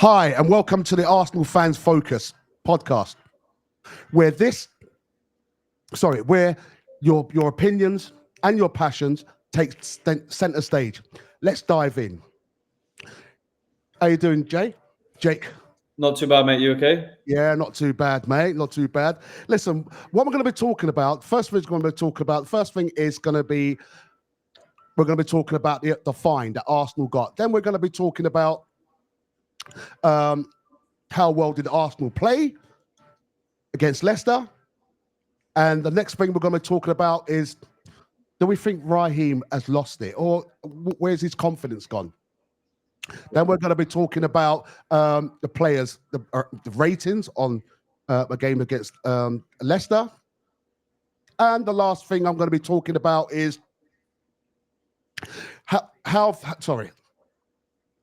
Hi, and welcome to the Arsenal Fans Focus podcast, where your opinions and your passions take center stage. Let's dive in. How you doing, Jake? Not too bad, mate. You okay? Yeah, not too bad, mate. Not too bad. Listen, what we're going to be talking about, first thing is going to be we're going to be talking about the fine that Arsenal got. Then we're going to be talking about how well did Arsenal play against Leicester? And the next thing we're going to be talking about is, do we think Raheem has lost it, or where's his confidence gone? Then we're going to be talking about the players, the ratings on a game against Leicester. And the last thing I'm going to be talking about is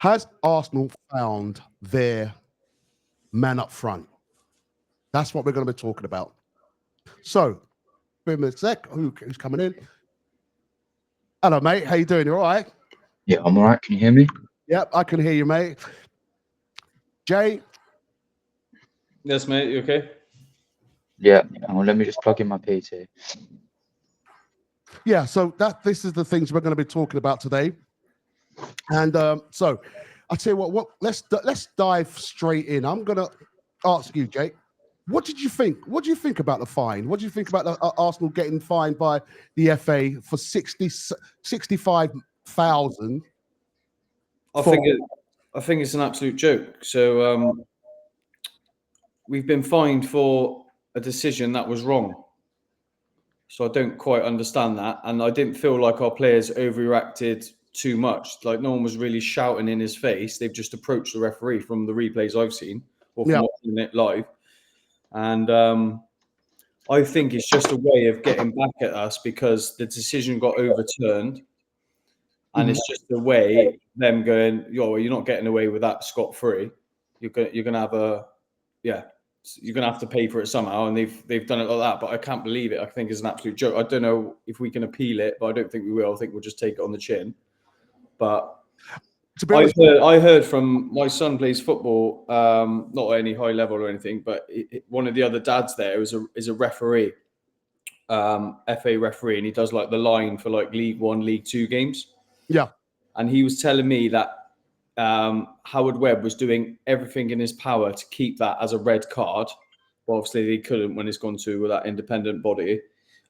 has Arsenal found their man up front? That's what we're going to be talking about. So, give me a sec. Who's coming in? Hello, mate. How you doing? You all right? Yeah, I'm all right. Can you hear me? Yep, I can hear you, mate. Jay? Yes, mate. You okay? Yeah. Well, let me just plug in my PC. Yeah, so this is the things we're going to be talking about today. And so I'll tell you what let's dive straight in. I'm going to ask you, Jake, what did you think? What do you think about the fine? What do you think about the Arsenal getting fined by the FA for 65,000? I think it's an absolute joke. So we've been fined for a decision that was wrong. So I don't quite understand that, and I didn't feel like our players overreacted too much. Like, no one was really shouting in his face. They've just approached the referee from the replays I've seen, or from watching it live. And I think it's just a way of getting back at us because the decision got overturned. And it's just a way them going, yo, you're not getting away with that scot-free. You're gonna have you're gonna have to pay for it somehow, and they've done it like that. But I can't believe it. I think it's an absolute joke. I don't know if we can appeal it, but I don't think we will. I think we'll just take it on the chin. But I heard from my son plays football, not at any high level or anything, but one of the other dads there is a referee, FA referee, and he does like the line for like League One, League Two games. Yeah. And he was telling me that Howard Webb was doing everything in his power to keep that as a red card. Well, obviously, they couldn't when it's gone to that independent body.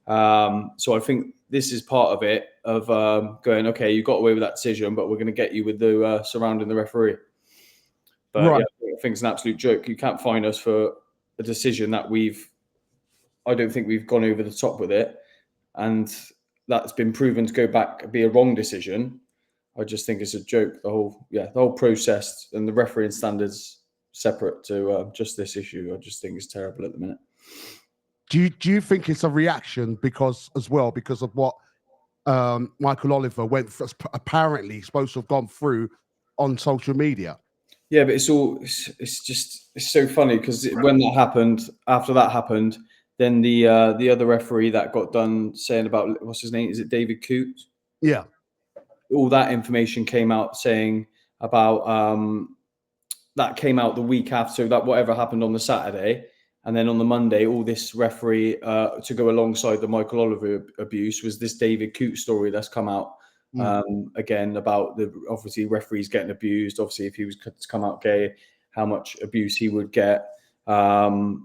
So I think this is part of it, of going, okay, you got away with that decision, but we're going to get you with the surrounding the referee. But yeah, I think it's an absolute joke. You can't fine us for a decision that I don't think we've gone over the top with it. And that's been proven to be a wrong decision. I just think it's a joke. The whole process and the refereeing standards separate to just this issue. I just think it's terrible at the minute. Do you think it's a reaction because of what Michael Oliver apparently supposed to have gone through on social media? Yeah, but it's so funny because when after that happened, then the other referee that got done saying about, what's his name? Is it David Coote? Yeah. All that information came out saying about that came out the week after, so that whatever happened on the Saturday, and then on the Monday, all this referee to go alongside the Michael Oliver abuse was this David Coote story that's come out again about the obviously referees getting abused. Obviously, if he was to come out gay, how much abuse he would get. So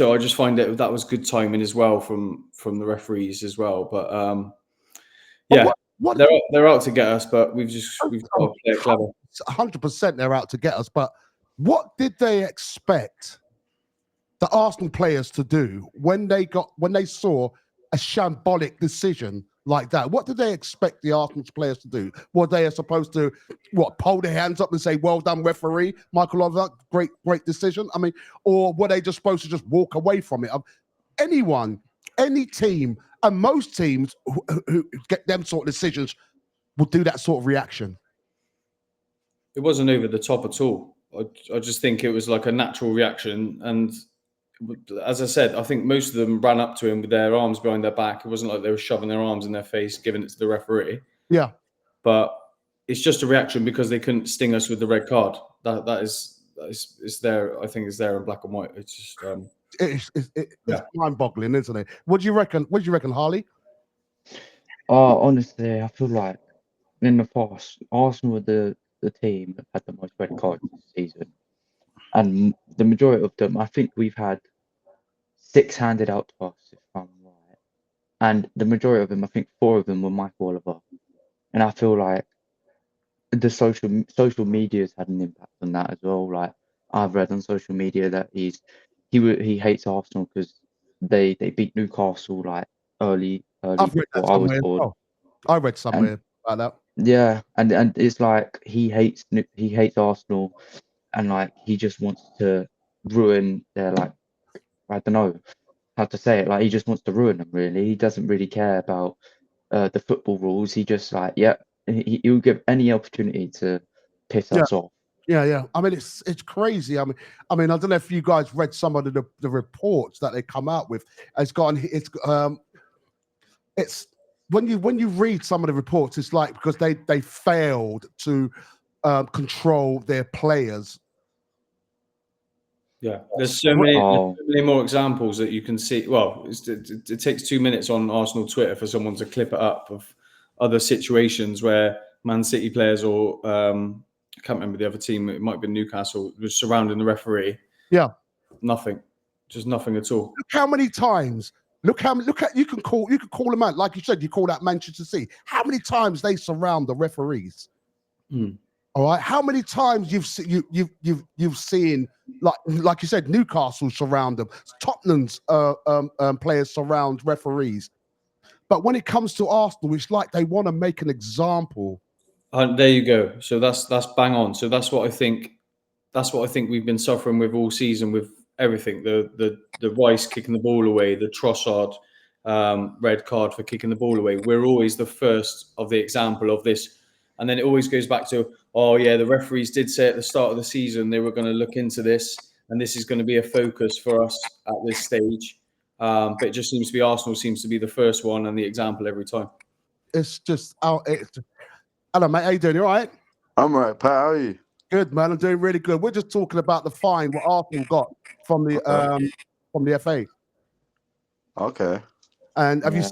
I just find that was good timing as well from the referees as well. But they're out to get us, but we've got to play clever. 100% they're out to get us. But what did they expect the Arsenal players to do when they saw a shambolic decision like that? What did they expect the Arsenal players to do? Were they supposed to pull their hands up and say, "Well done, referee, Michael Oliver, great decision"? I mean, or were they just supposed to just walk away from it? Anyone, any team, and most teams who get them sort of decisions will do that sort of reaction. It wasn't over the top at all. I just think it was like a natural reaction. And as I said, I think most of them ran up to him with their arms behind their back. It wasn't like they were shoving their arms in their face, giving it to the referee. Yeah. But it's just a reaction because they couldn't sting us with the red card. That is there. I think it's there in black and white. It's just it's mind-boggling, isn't it? What do you reckon? What do you reckon, Harley? Honestly, I feel like in the past, Arsenal were the team that had the most red cards this season, and the majority of them, I think we've had 6 handed out to us, if I'm right, and the majority of them, I think 4 of them were Michael Oliver, and I feel like the social media's had an impact on that as well. Like I've read on social media that he hates Arsenal because they beat Newcastle like early I've read that before I was somewhere as born. well. I read somewhere about that. Yeah, and it's like he hates Arsenal, and like he just wants to ruin their, like, I don't know how to say it, like he just wants to ruin them really. He doesn't really care about the football rules. He just like, yeah, he'll give any opportunity to piss us off. Yeah. I mean, it's crazy. I mean, I don't know if you guys read some of the reports that they come out with. It's when you read some of the reports, it's like because they failed to control their players. Yeah, there's so many more examples that you can see. Well, it takes 2 minutes on Arsenal Twitter for someone to clip it up of other situations where Man City players or I can't remember the other team. It might have been Newcastle was surrounding the referee. Yeah, just nothing at all. Look how many times. You can call them out, like you said. You call that Manchester City. How many times they surround the referees? All right. How many times you've seen like you said, Newcastle surround them. Tottenham's players surround referees. But when it comes to Arsenal, it's like they want to make an example. There you go. So that's bang on. So that's what I think. That's what I think we've been suffering with all season with everything. The Rice kicking the ball away, the Trossard red card for kicking the ball away. We're always the first of the example of this. And then it always goes back to, oh yeah, the referees did say at the start of the season they were going to look into this, and this is going to be a focus for us at this stage. But it just seems to be Arsenal seems to be the first one and the example every time. It's just hello, mate. How you doing? You all right? I'm all right, Pat. How are you? Good, man. I'm doing really good. We're just talking about the fine what Arsenal got from the FA. Okay. And have you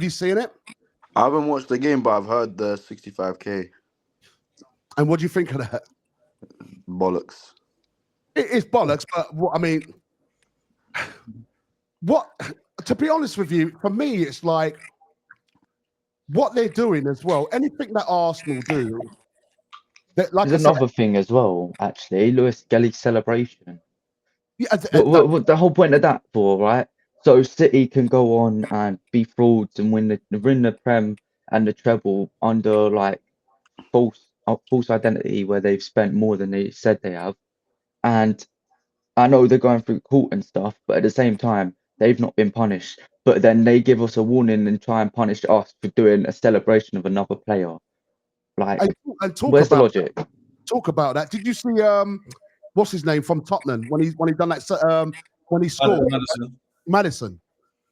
seen it? I haven't watched the game, but I've heard the 65k. And what do you think of that? Bollocks. It is bollocks, but to be honest with you, for me, it's like what they're doing as well. Anything that Arsenal do, There's another thing as well, actually. Lewis Kelly's celebration. Yeah, what the whole point of that for, right? So City can go on and be frauds and win the Prem and the treble under like false identity where they've spent more than they said they have. And I know they're going through court and stuff, but at the same time, they've not been punished. But then they give us a warning and try and punish us for doing a celebration of another player. Like, where's the logic? Talk about that. Did you see what's his name from Tottenham when he done that when he scored Madison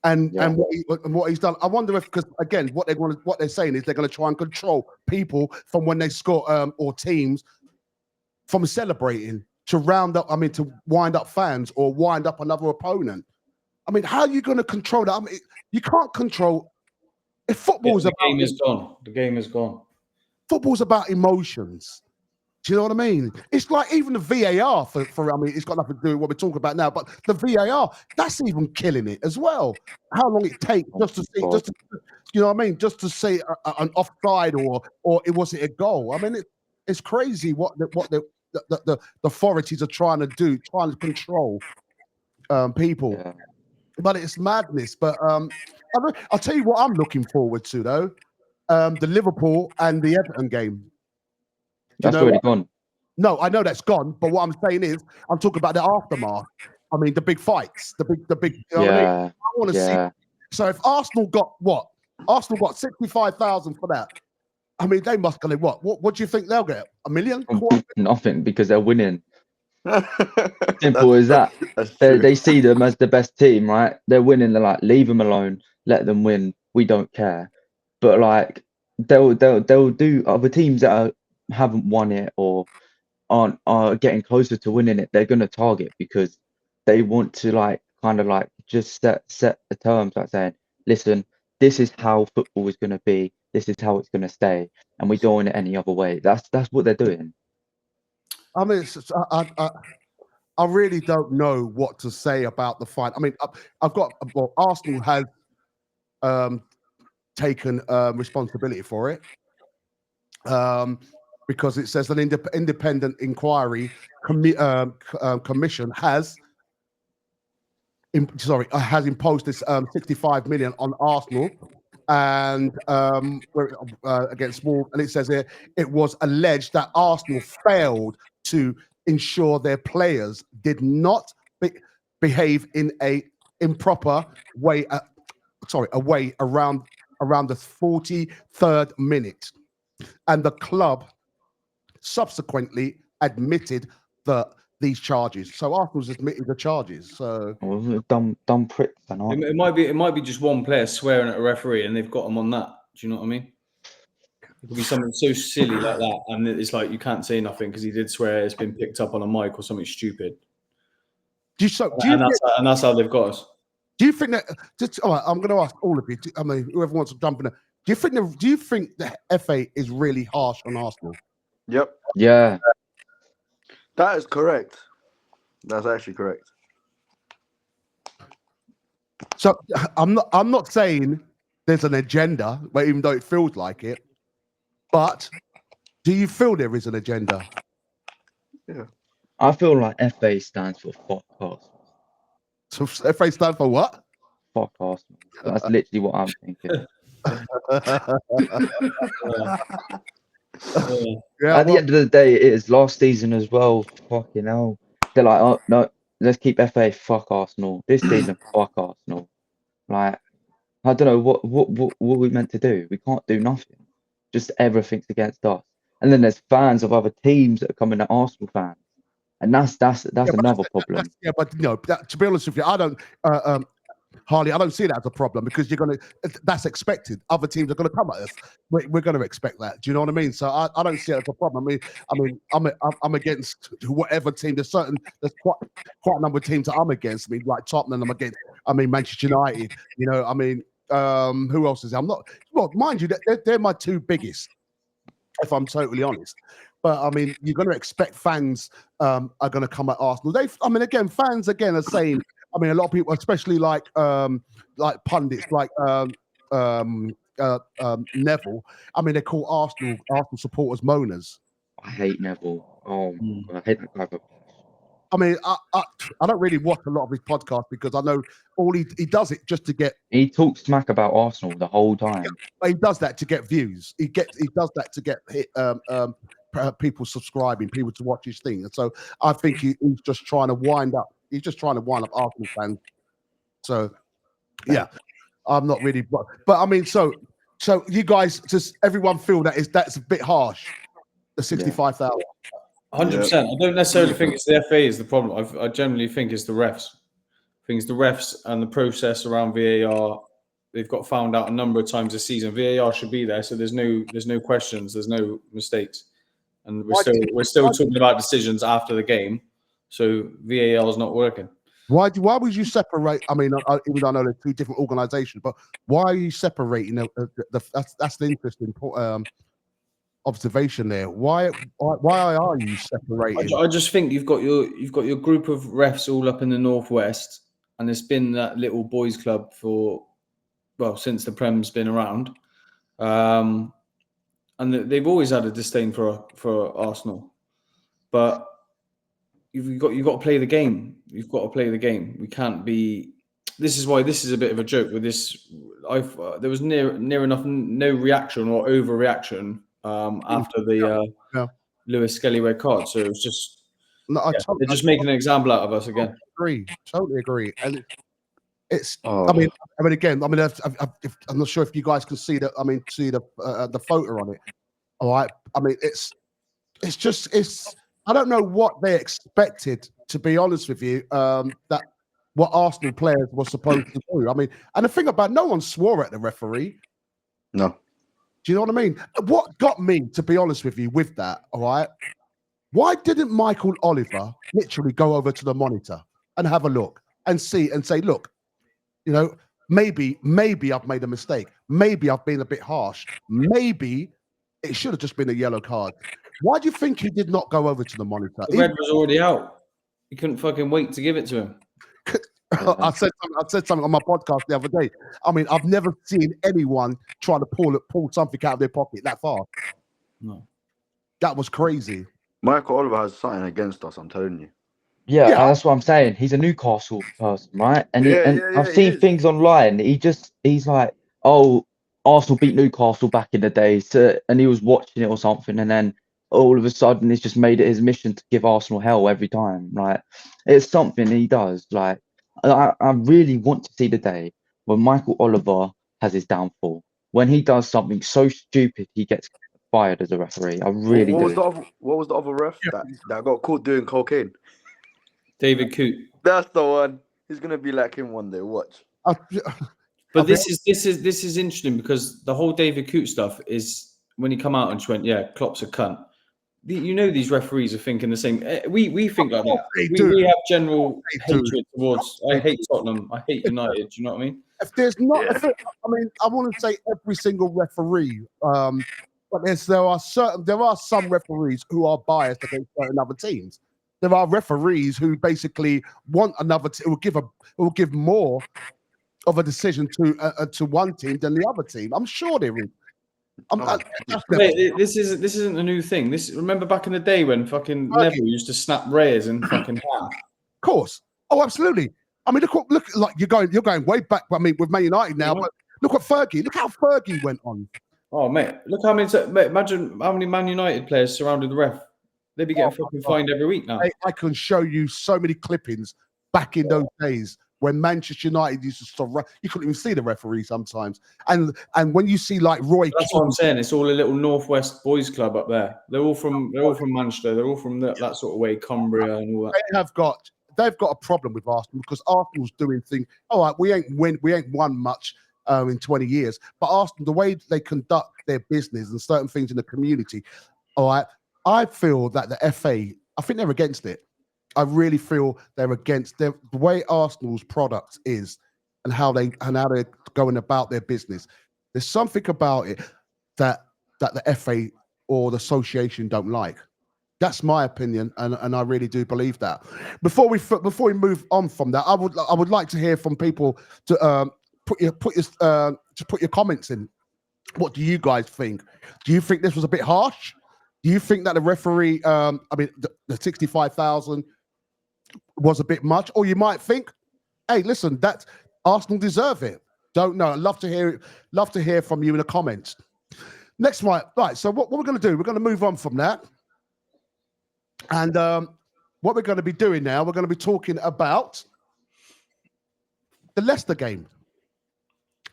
and what he's done? I wonder if, because again, what they're saying is they're going to try and control people from when they score or teams from celebrating to to wind up fans or wind up another opponent. I mean, how are you going to control that? I mean, you can't control. If football's the game is gone. The game is gone. Football's about emotions. Do you know what I mean? It's like even the VAR for it's got nothing to do with what we're talking about now, but the VAR, that's even killing it as well. How long it takes just to see, you know what I mean? Just to say an offside or was it a goal? I mean, it's crazy what the authorities are trying to do, trying to control people. Yeah. But it's madness. But I'll tell you what I'm looking forward to though. The Liverpool and the Everton game. That's already gone. No, I know that's gone. But what I'm saying is, I'm talking about the aftermath. I mean, the big fights, the big. You know what I mean? I want to see. So if Arsenal got what? Arsenal got 65,000 for that. I mean, they must get what? What do you think they'll get? $1 million? Nothing, because they're winning. Simple as that. They see them as the best team, right? They're winning. They're like, leave them alone, let them win. We don't care. But like, they'll do other teams that are haven't won it or are getting closer to winning it, they're going to target because they want to kind of just set the terms, like saying, listen, this is how football is going to be, this is how it's going to stay, and we don't want it any other way. That's what they're doing. I mean, I really don't know what to say about the fight. I mean, Arsenal has taken responsibility for it because it says an independent inquiry commission has imposed this 65 million on Arsenal and against small. And it says here it was alleged that Arsenal failed to ensure their players did not behave in a improper way. Away around the 43rd minute, and the club subsequently admitted these charges. So Arsenal's admitted the charges. So dumb pricks. It might be just one player swearing at a referee, and they've got him on that. Do you know what I mean? It could be something so silly like that, and it's like you can't say nothing because he did swear it's been picked up on a mic or something stupid. And that's how they've got us. Do you think that? All right, I'm going to ask all of you. I mean, whoever wants to jump in. Do you think the FA is really harsh on Arsenal? Yep. Yeah. That is correct. That's actually correct. So I'm not saying there's an agenda, but even though it feels like it, but do you feel there is an agenda? Yeah. I feel like FA stands for fuck Arsenal. So FA stands for what? Fuck Arsenal. That's literally what I'm thinking. At the end of the day, it is last season as well. Fucking hell. They're like, oh no, let's keep FA. Fuck Arsenal. This season, fuck Arsenal. Like, I don't know what we meant to do. We can't do nothing. Just everything's against us. And then there's fans of other teams that are coming at Arsenal fans, and that's another problem. But to be honest with you, I don't. Harley, I don't see that as a problem because that's expected. Other teams are going to come at us. We're going to expect that. Do you know what I mean? So I don't see it as a problem. I mean, I'm against whatever team. There's quite a number of teams that I'm against. I mean, like Tottenham, I'm against. I mean, Manchester United. I mean, who else is there? I'm not. Well, mind you, they're my two biggest, if I'm totally honest. But I mean, you're going to expect fans are going to come at Arsenal. Fans are saying. I mean, a lot of people, especially like pundits, like Neville. I mean, they call Arsenal supporters moaners. I hate Neville. Oh, I hate that guy. I mean, I don't really watch a lot of his podcasts because I know all he does it just to get. He talks smack about Arsenal the whole time. He does that to get views. He does that to get people subscribing, people to watch his thing. And so I think he's just trying to wind up. He's just trying to wind up Arsenal fans. So, yeah, I'm not really. But I mean, so you guys, just everyone feel that's a bit harsh. The 65,000. 100%. I don't necessarily think it's the FA is the problem. I generally think it's the refs. I think it's the refs and the process around VAR. They've got found out a number of times this season. VAR should be there, so there's no questions, there's no mistakes, and we're still talking about decisions after the game. So VAR is not working. Why would you separate? I mean, even though I know they're two different organisations, but why are you separating? That's the interesting observation there. Why are you separating? I just think you've got your group of refs all up in the northwest, and there's been that little boys' club since the Prem's been around, and they've always had a disdain for Arsenal, but. You've got to play the game. You've got to play the game. We can't be. This is why this is a bit of a joke with this. There was near enough no reaction or overreaction after the Lewis Skelly red card. So it was just they're just making an example out of us again. Totally agree. And it's. I mean, again. I mean, I'm not sure if you guys can see that. I mean, see the photo on it. All right. I mean, it's just. I don't know what they expected, to be honest with you, that what Arsenal players were supposed to do. I mean, and the thing about no one swore at the referee. No. Do you know what I mean? What got me, to be honest with you, with that, all right? Why didn't Michael Oliver literally go over to the monitor and have a look and see and say, look, you know, maybe I've made a mistake. Maybe I've been a bit harsh. Maybe it should have just been a yellow card. Why do you think he did not go over to the monitor? The red was already out. He couldn't fucking wait to give it to him. I said something on my podcast the other day. I mean, I've never seen anyone try to pull something out of their pocket that far. No. That was crazy. Michael Oliver has something against us, I'm telling you. Yeah, Yeah. that's what I'm saying. He's a Newcastle person, right? And Yeah, I've he seen is. things online. He's like, oh, Arsenal beat Newcastle back in the day, so, and he was watching it or something, and then all of a sudden he's just made it his mission to give Arsenal hell every time. Like, it's something he does. Like, I really want to see the day when Michael Oliver has his downfall. When he does something so stupid, he gets fired as a referee. I really What do. was the other ref that got caught doing cocaine? David Coote. That's the one. He's gonna be like him one day. Watch. But this is interesting because the whole David Coote stuff is when he come out and just went, yeah, Klopp's a cunt. You know, these referees are thinking the same. We think like that. We have general hatred towards. I hate Tottenham. I hate United. Do you know what I mean? If there's not, I mean, I want to say every single referee, but there are some referees who are biased against certain other teams. There are referees who basically want another who will give more of a decision to one team than the other team. I'm sure there is. This isn't a new thing. Remember back in the day when fucking Neville used to snap Reyes in fucking half. Of course. Oh, absolutely. I mean, look, like you're going way back. I mean, with Man United now, but look what Fergie. Look how Fergie went on. Oh mate, look how many. Imagine how many Man United players surrounded the ref. They'd be getting fucking fined every week now. I can show you so many clippings back in those days when Manchester United used to stop. You couldn't even see the referee sometimes. And when you see like Roy, that's what I'm saying. It's all a little Northwest boys club up there. They're all from Manchester. They're all from that sort of way, Cumbria and all that. They've got a problem with Arsenal because Arsenal's doing things. All right, we ain't won much in 20 years, but Arsenal, the way they conduct their business and certain things in the community, all right, I feel that the FA, I think they're against it. I really feel they're against the way Arsenal's product is and how they're going about their business. There's something about it that the FA or the association don't like. That's my opinion, and I really do believe that. Before we move on from that, I would like to hear from people to put your comments in. What do you guys think? Do you think this was a bit harsh? Do you think that the referee, the 65,000 was a bit much? Or you might think, hey, listen, that Arsenal deserve it. Don't know. I'd love to hear from you in the comments. Next one. Right. So what we're going to do, we're going to move on from that. And what we're going to be doing now, we're going to be talking about the Leicester game.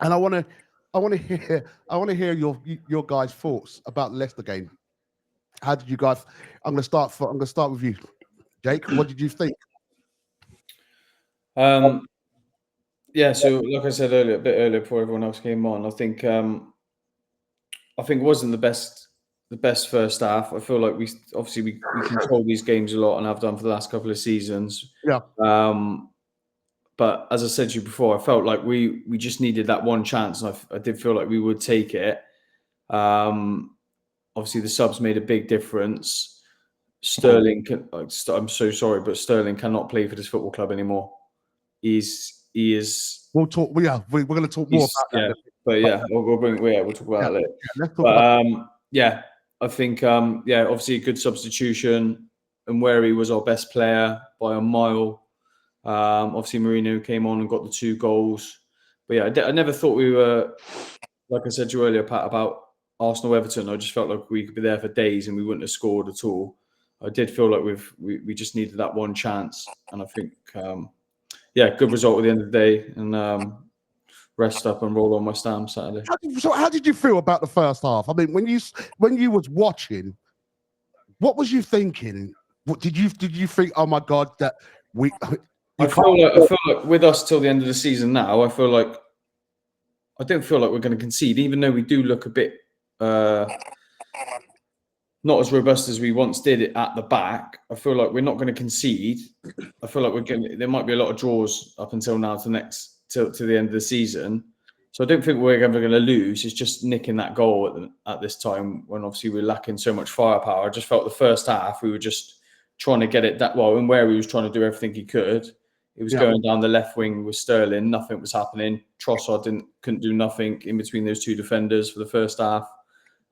And I want to hear your guys' thoughts about the Leicester game. How did you guys? I'm going to start with you, Jake. What did you think? Yeah. So, like I said earlier, a bit earlier before everyone else came on, I think it wasn't the best first half. I feel like we control these games a lot and have done for the last couple of seasons. Yeah. But as I said to you before, I felt like we just needed that one chance, and I did feel like we would take it. Obviously, the subs made a big difference. Sterling, I'm so sorry, but Sterling cannot play for this football club anymore. He is. We'll talk. Yeah, we're going to talk more about that. But yeah, we'll talk about that later. Yeah, let's talk about yeah, I think obviously a good substitution, and Nwaneri was our best player by a mile. Obviously Merino came on and got the 2 goals. But yeah, I never thought we were, like I said to you earlier, Pat, about Arsenal-Everton. I just felt like we could be there for days and we wouldn't have scored at all. I did feel like we just needed that one chance. And I think, good result at the end of the day. And rest up and roll on West Ham Saturday. How did you feel about the first half? I mean, when you was watching, what was you thinking? What did you think? Oh my God, that we. I feel like with us till the end of the season now, I don't feel like we're going to concede, even though we do look a bit not as robust as we once did it at the back. I feel like we're not going to concede. I feel like there might be a lot of draws up until now to the end of the season. So I don't think we're ever going to lose. It's just nicking that goal at this time when obviously we're lacking so much firepower. I just felt the first half we were just trying to get it that well, and where he was trying to do everything he could. It was going down the left wing with Sterling. Nothing was happening. Trossard couldn't do nothing in between those two defenders for the first half.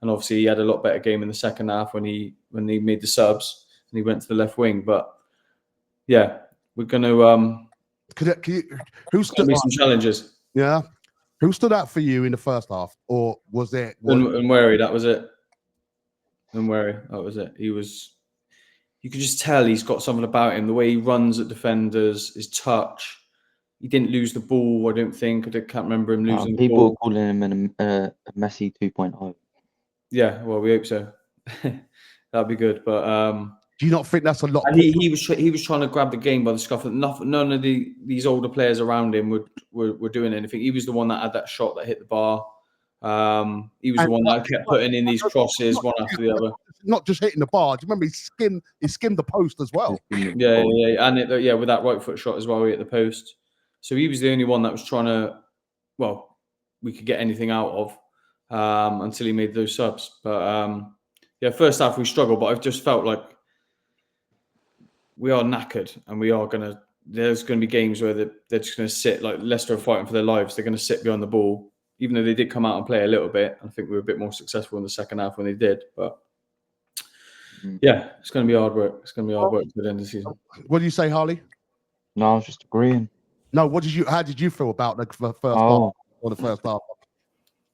And obviously, he had a lot better game in the second half when he made the subs and he went to the left wing. But yeah, we're going to who's be some challenges. Yeah, who stood out for you in the first half, or was it? Nwaneri, that was it. Nwaneri, that was it. You could just tell he's got something about him. The way he runs at defenders, his touch. He didn't lose the ball. I don't think. I can't remember him losing the ball. People calling him a Messi 2.0. Yeah, well, we hope so. That'd be good. But do you not think that's a lot? And he was trying to grab the game by the scruff. None of these older players around him were doing anything. He was the one that had that shot that hit the bar. He was the one that kept putting in these crosses one after the other. Not just hitting the bar. Do you remember he skimmed the post as well? Yeah, and with that right foot shot as well, he hit the post. So he was the only one that was trying to. Well, we could get anything out of until he made those subs. But first half we struggled, but I've just felt like we are knackered, and there's going to be games where they're just going to sit, like Leicester are fighting for their lives. They're going to sit behind the ball, even though they did come out and play a little bit. I think we were a bit more successful in the second half when they did. But yeah, it's going to be hard work. It's going to be hard work to the end of the season. What do you say, Harley? No, I was just agreeing. No, how did you feel about the first half or the first half?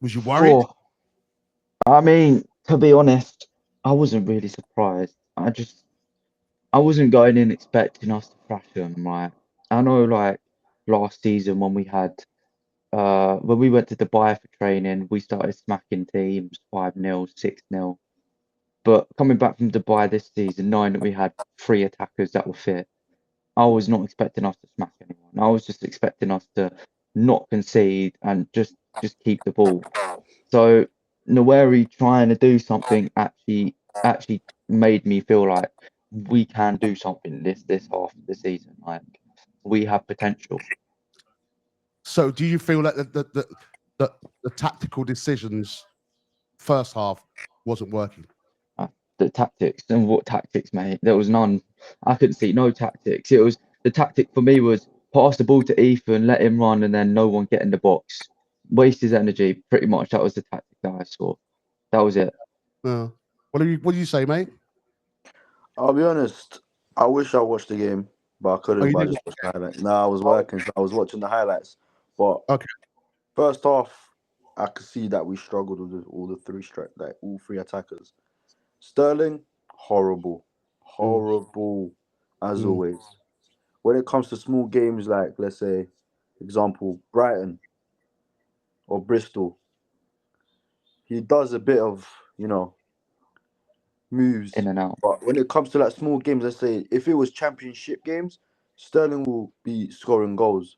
Was you worried? Sure. I mean, to be honest, I wasn't really surprised. I wasn't going in expecting us to thrash them, right? I know, like, last season when we went to Dubai for training, we started smacking teams 5-0, 6-0. But coming back from Dubai this season, knowing that we had 3 attackers that were fit, I was not expecting us to smack anyone. I was just expecting us to not concede and just keep the ball. So Nwaneri trying to do something actually made me feel like we can do something this half of the season. Like, we have potential. So do you feel like the tactical decisions first half wasn't working? The tactics, and what tactics, mate? There was none. I couldn't see no tactics. It was the tactic for me was pass the ball to Ethan, let him run, and then no one get in the box. Waste his energy, pretty much. That was the tactic that I saw. That was it. What do you say, mate? I'll be honest. I wish I watched the game, but I couldn't. I just watched the highlights. No, I was working, so I was watching the highlights. But first half, I could see that we struggled with all all 3 attackers. Sterling, horrible as always. When it comes to small games like, let's say, example, Brighton or Bristol, he does a bit of, moves in and out. But when it comes to like small games, let's say if it was championship games, Sterling will be scoring goals.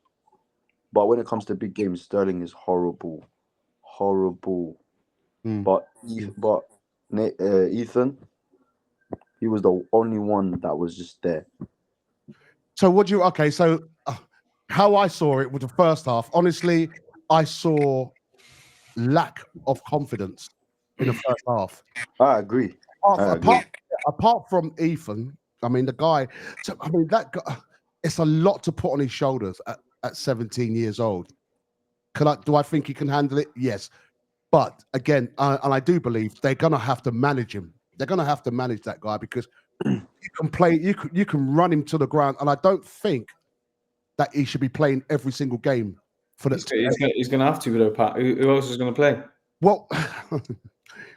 But when it comes to big games, Sterling is horrible. But Ethan, he was the only one that was just there. So how I saw it with the first half, honestly, I saw lack of confidence in the first half. I agree. Apart from Ethan, I mean, that guy, it's a lot to put on his shoulders at 17 years old. Do I think he can handle it? Yes. But again, and I do believe they're going to have to manage him. They're going to have to manage that guy because you can play, you can run him to the ground. And I don't think that he should be playing every single game for the. He's going to have to, though, Pat. Who else is going to play? Well,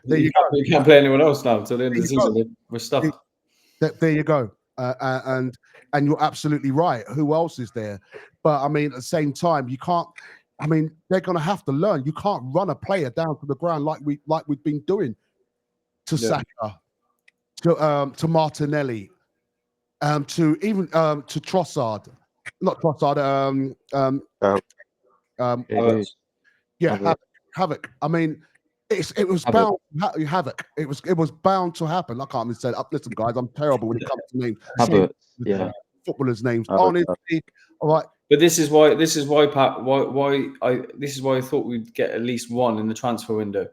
there you go. You can't play anyone else now until the end of the season. We're stuck. There you go. And you're absolutely right. Who else is there? But I mean, at the same time, you can't. I mean, they're going to have to learn. You can't run a player down to the ground like we've been doing to Saka, to Martinelli, to Trossard, not Trossard. Havoc. I mean, It was bound to havoc. It was bound to happen. I can't even say it. Listen, guys, I'm terrible when it comes to names. Yeah. Footballers' names. Honestly, all right. But this is why, Pat. This is why I thought we'd get at least one in the transfer window.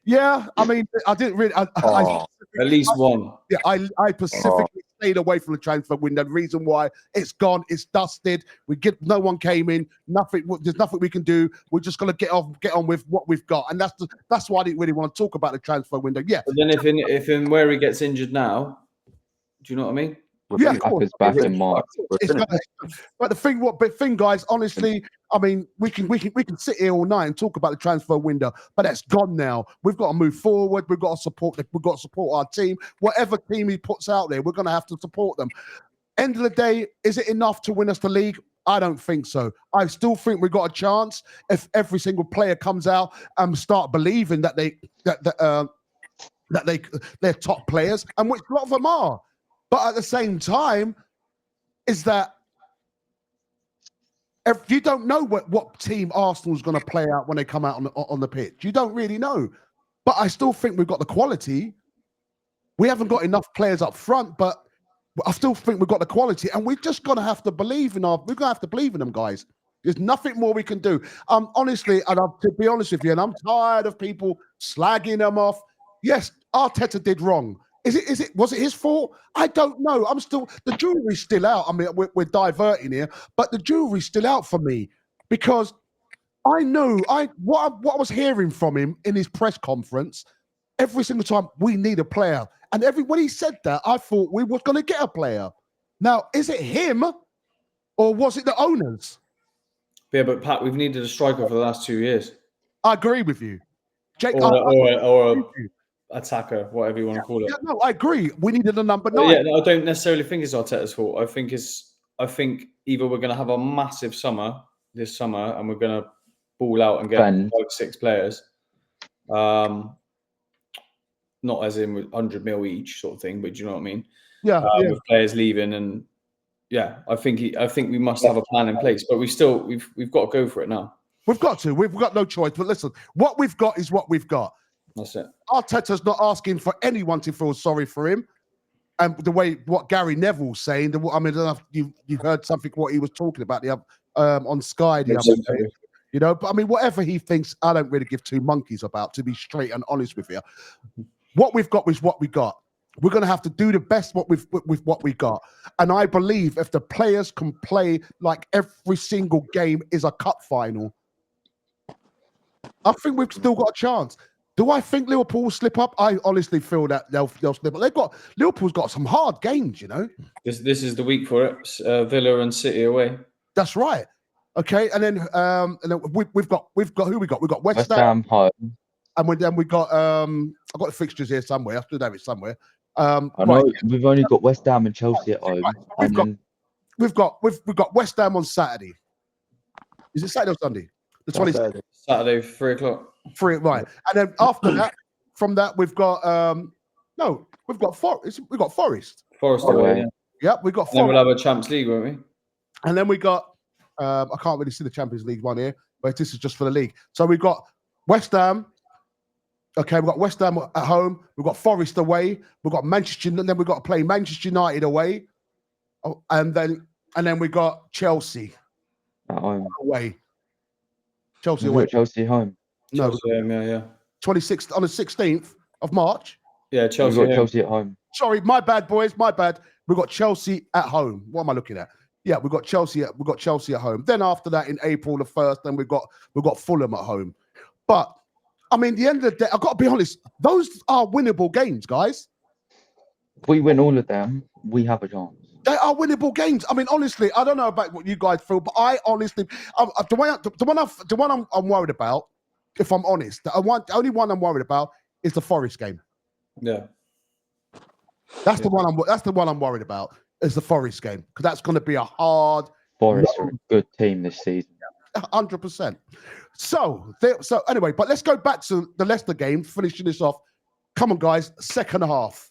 Yeah, I mean, I didn't really. At least one. Yeah, I specifically stayed away from the transfer window. The reason why, it's gone, it's dusted. No one came in. Nothing. There's nothing we can do. We're just gonna get on with what we've got, and that's why I didn't really want to talk about the transfer window. Yeah. But then if Nwaneri gets injured now, do you know what I mean? Yeah, of course. Back in March. But the thing, guys, honestly, I mean, we can sit here all night and talk about the transfer window, but that's gone now. We've got to move forward. We've got to support our team. Whatever team he puts out there, we're going to have to support them. End of the day, is it enough to win us the league? I don't think so. I still think we've got a chance if every single player comes out and start believing that they're top players, and which a lot of them are. But at the same time, is that if you don't know what team Arsenal's going to play out when they come out on the pitch, you don't really know. But I still think we've got the quality. We haven't got enough players up front, but I still think we've got the quality, and we're just going to have to believe in them, guys. There's nothing more we can do. Honestly, and to be honest with you, and I'm tired of people slagging them off. Yes, Arteta did wrong. Was it his fault? I don't know. The jury's still out. I mean, we're diverting here, but the jury's still out for me, because I know what I was hearing from him in his press conference every single time. We need a player, and when he said that, I thought we were going to get a player. Now, is it him, or was it the owners? Yeah, but Pat, we've needed a striker for the last 2 years. I agree with you, Jake. Or attacker, whatever you want to call it. Yeah, no, I agree. We needed a number 9. Yeah, I don't necessarily think it's Arteta's fault. I think either we're going to have a massive summer this summer, and we're going to ball out and get 5-6 players. Not as in 100 mil each sort of thing, but do you know what I mean? Yeah, with players leaving, and I think we must have a plan in place, but we've got to go for it now. We've got to. We've got no choice. But listen, what we've got is what we've got. That's it. Arteta's not asking for anyone to feel sorry for him. And the way what Gary Neville's saying, I mean, I don't know if you've heard something what he was talking about on Sky the other day. You know, but I mean, whatever he thinks, I don't really give two monkeys about, to be straight and honest with you. What we've got is what we got. We're going to have to do the best with what we got. And I believe if the players can play like every single game is a cup final, I think we've still got a chance. Do I think Liverpool will slip up? I honestly feel that they'll slip up. Liverpool's got some hard games, you know. This is the week for it. Villa and City away. That's right. Okay, and then we've got who we got? We've got West Ham home, and then we got I've got the fixtures here somewhere. I should have it somewhere. I know we've only got West Ham and Chelsea at home. Right. We've got West Ham on Saturday. Is it Saturday or Sunday? The 20th. Saturday, 3 o'clock. 3, right. And then after that, from that we've got Forest. We've got Forest. Forest away. Yep, we've got. And then we'll have a Champions League, won't we? And then we got. I can't really see the Champions League one here, but this is just for the league. So we've got West Ham. Okay, we've got West Ham at home. We've got Forest away. We've got Manchester, and then we've got to play Manchester United away. Oh, and then we got Chelsea at home away. Chelsea away. Chelsea home. No, yeah. 26th on the 16th of March. Yeah, Chelsea. We've got Chelsea at home. Sorry, my bad, boys. My bad. We've got Chelsea at home. What am I looking at? Yeah, we've got Chelsea at home. Then after that, in April the 1st, then we've got Fulham at home. But I mean, the end of the day, I've got to be honest, those are winnable games, guys. If we win all of them, we have a chance. They are winnable games. I mean, honestly, I don't know about what you guys feel, but I honestly, the one I'm worried about, if I'm honest, the only one I'm worried about is the Forest game. Yeah, that's the one I'm worried about. Is the Forest game, because that's going to be a hard. Forest are a good team this season. 100%. So anyway, but let's go back to the Leicester game, finishing this off. Come on, guys, second half.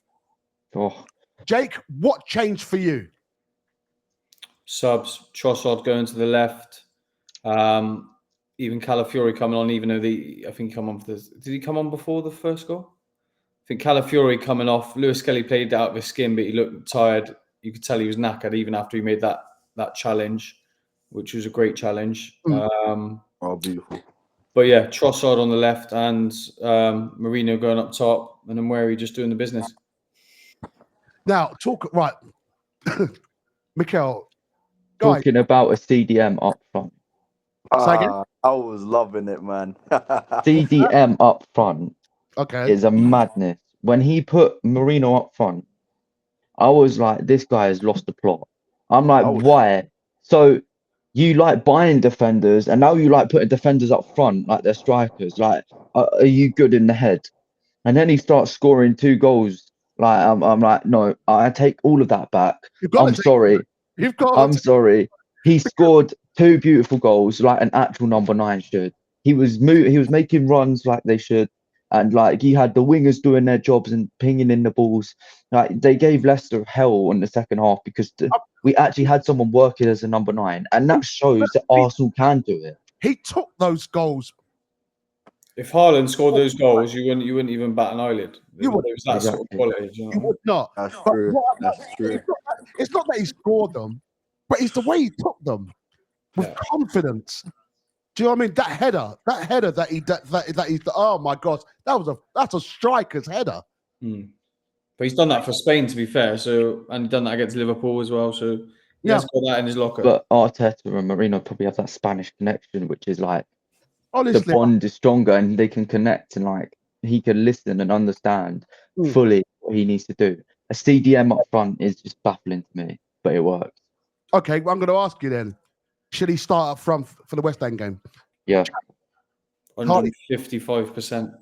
Oh. Jake, what changed for you? Subs, Trossard going to the left. even Calafiori coming on, even though I think he come on for this. Did he come on before the first goal? I think Calafiori coming off. Lewis Kelly played out of his skin, but he looked tired. You could tell he was knackered even after he made that challenge, which was a great challenge. Oh, beautiful. But yeah, Trossard on the left and Merino going up top, and then Nwaneri just doing the business. Now, right. Mikel, talking about a CDM up front. I was loving it, man. CDM up front is a madness. When he put Merino up front, I was like, this guy has lost the plot. I'm like, why? So you like buying defenders, and now you like putting defenders up front, like they're strikers. Like, are you good in the head? And then he starts scoring 2 goals. Like, I'm like, no, I take all of that back. I'm sorry. I'm sorry. He scored 2 beautiful goals, like an actual number 9 should. He was making runs like they should, and like he had the wingers doing their jobs and pinging in the balls. Like they gave Leicester hell in the second half because we actually had someone working as a number 9, and that shows that Arsenal can do it. He took those goals. If Haaland scored those goals, you wouldn't even bat an eyelid. There was that sort of quality. You would not. That's true. That's true. It's not that he scored them, but it's the way he took them with confidence. Do you know what I mean? That header that he's oh my God, that's a striker's header. But he's done that for Spain, to be fair. So, and he's done that against Liverpool as well. So he has got that in his locker. But Arteta and Merino probably have that Spanish connection, which is like, honestly, the bond is stronger and they can connect, and like he can listen and understand fully what he needs to do. A CDM up front is just baffling to me, but it works. Okay, well, I'm going to ask you then. Should he start up front for the West Ham game? Yeah. 155%.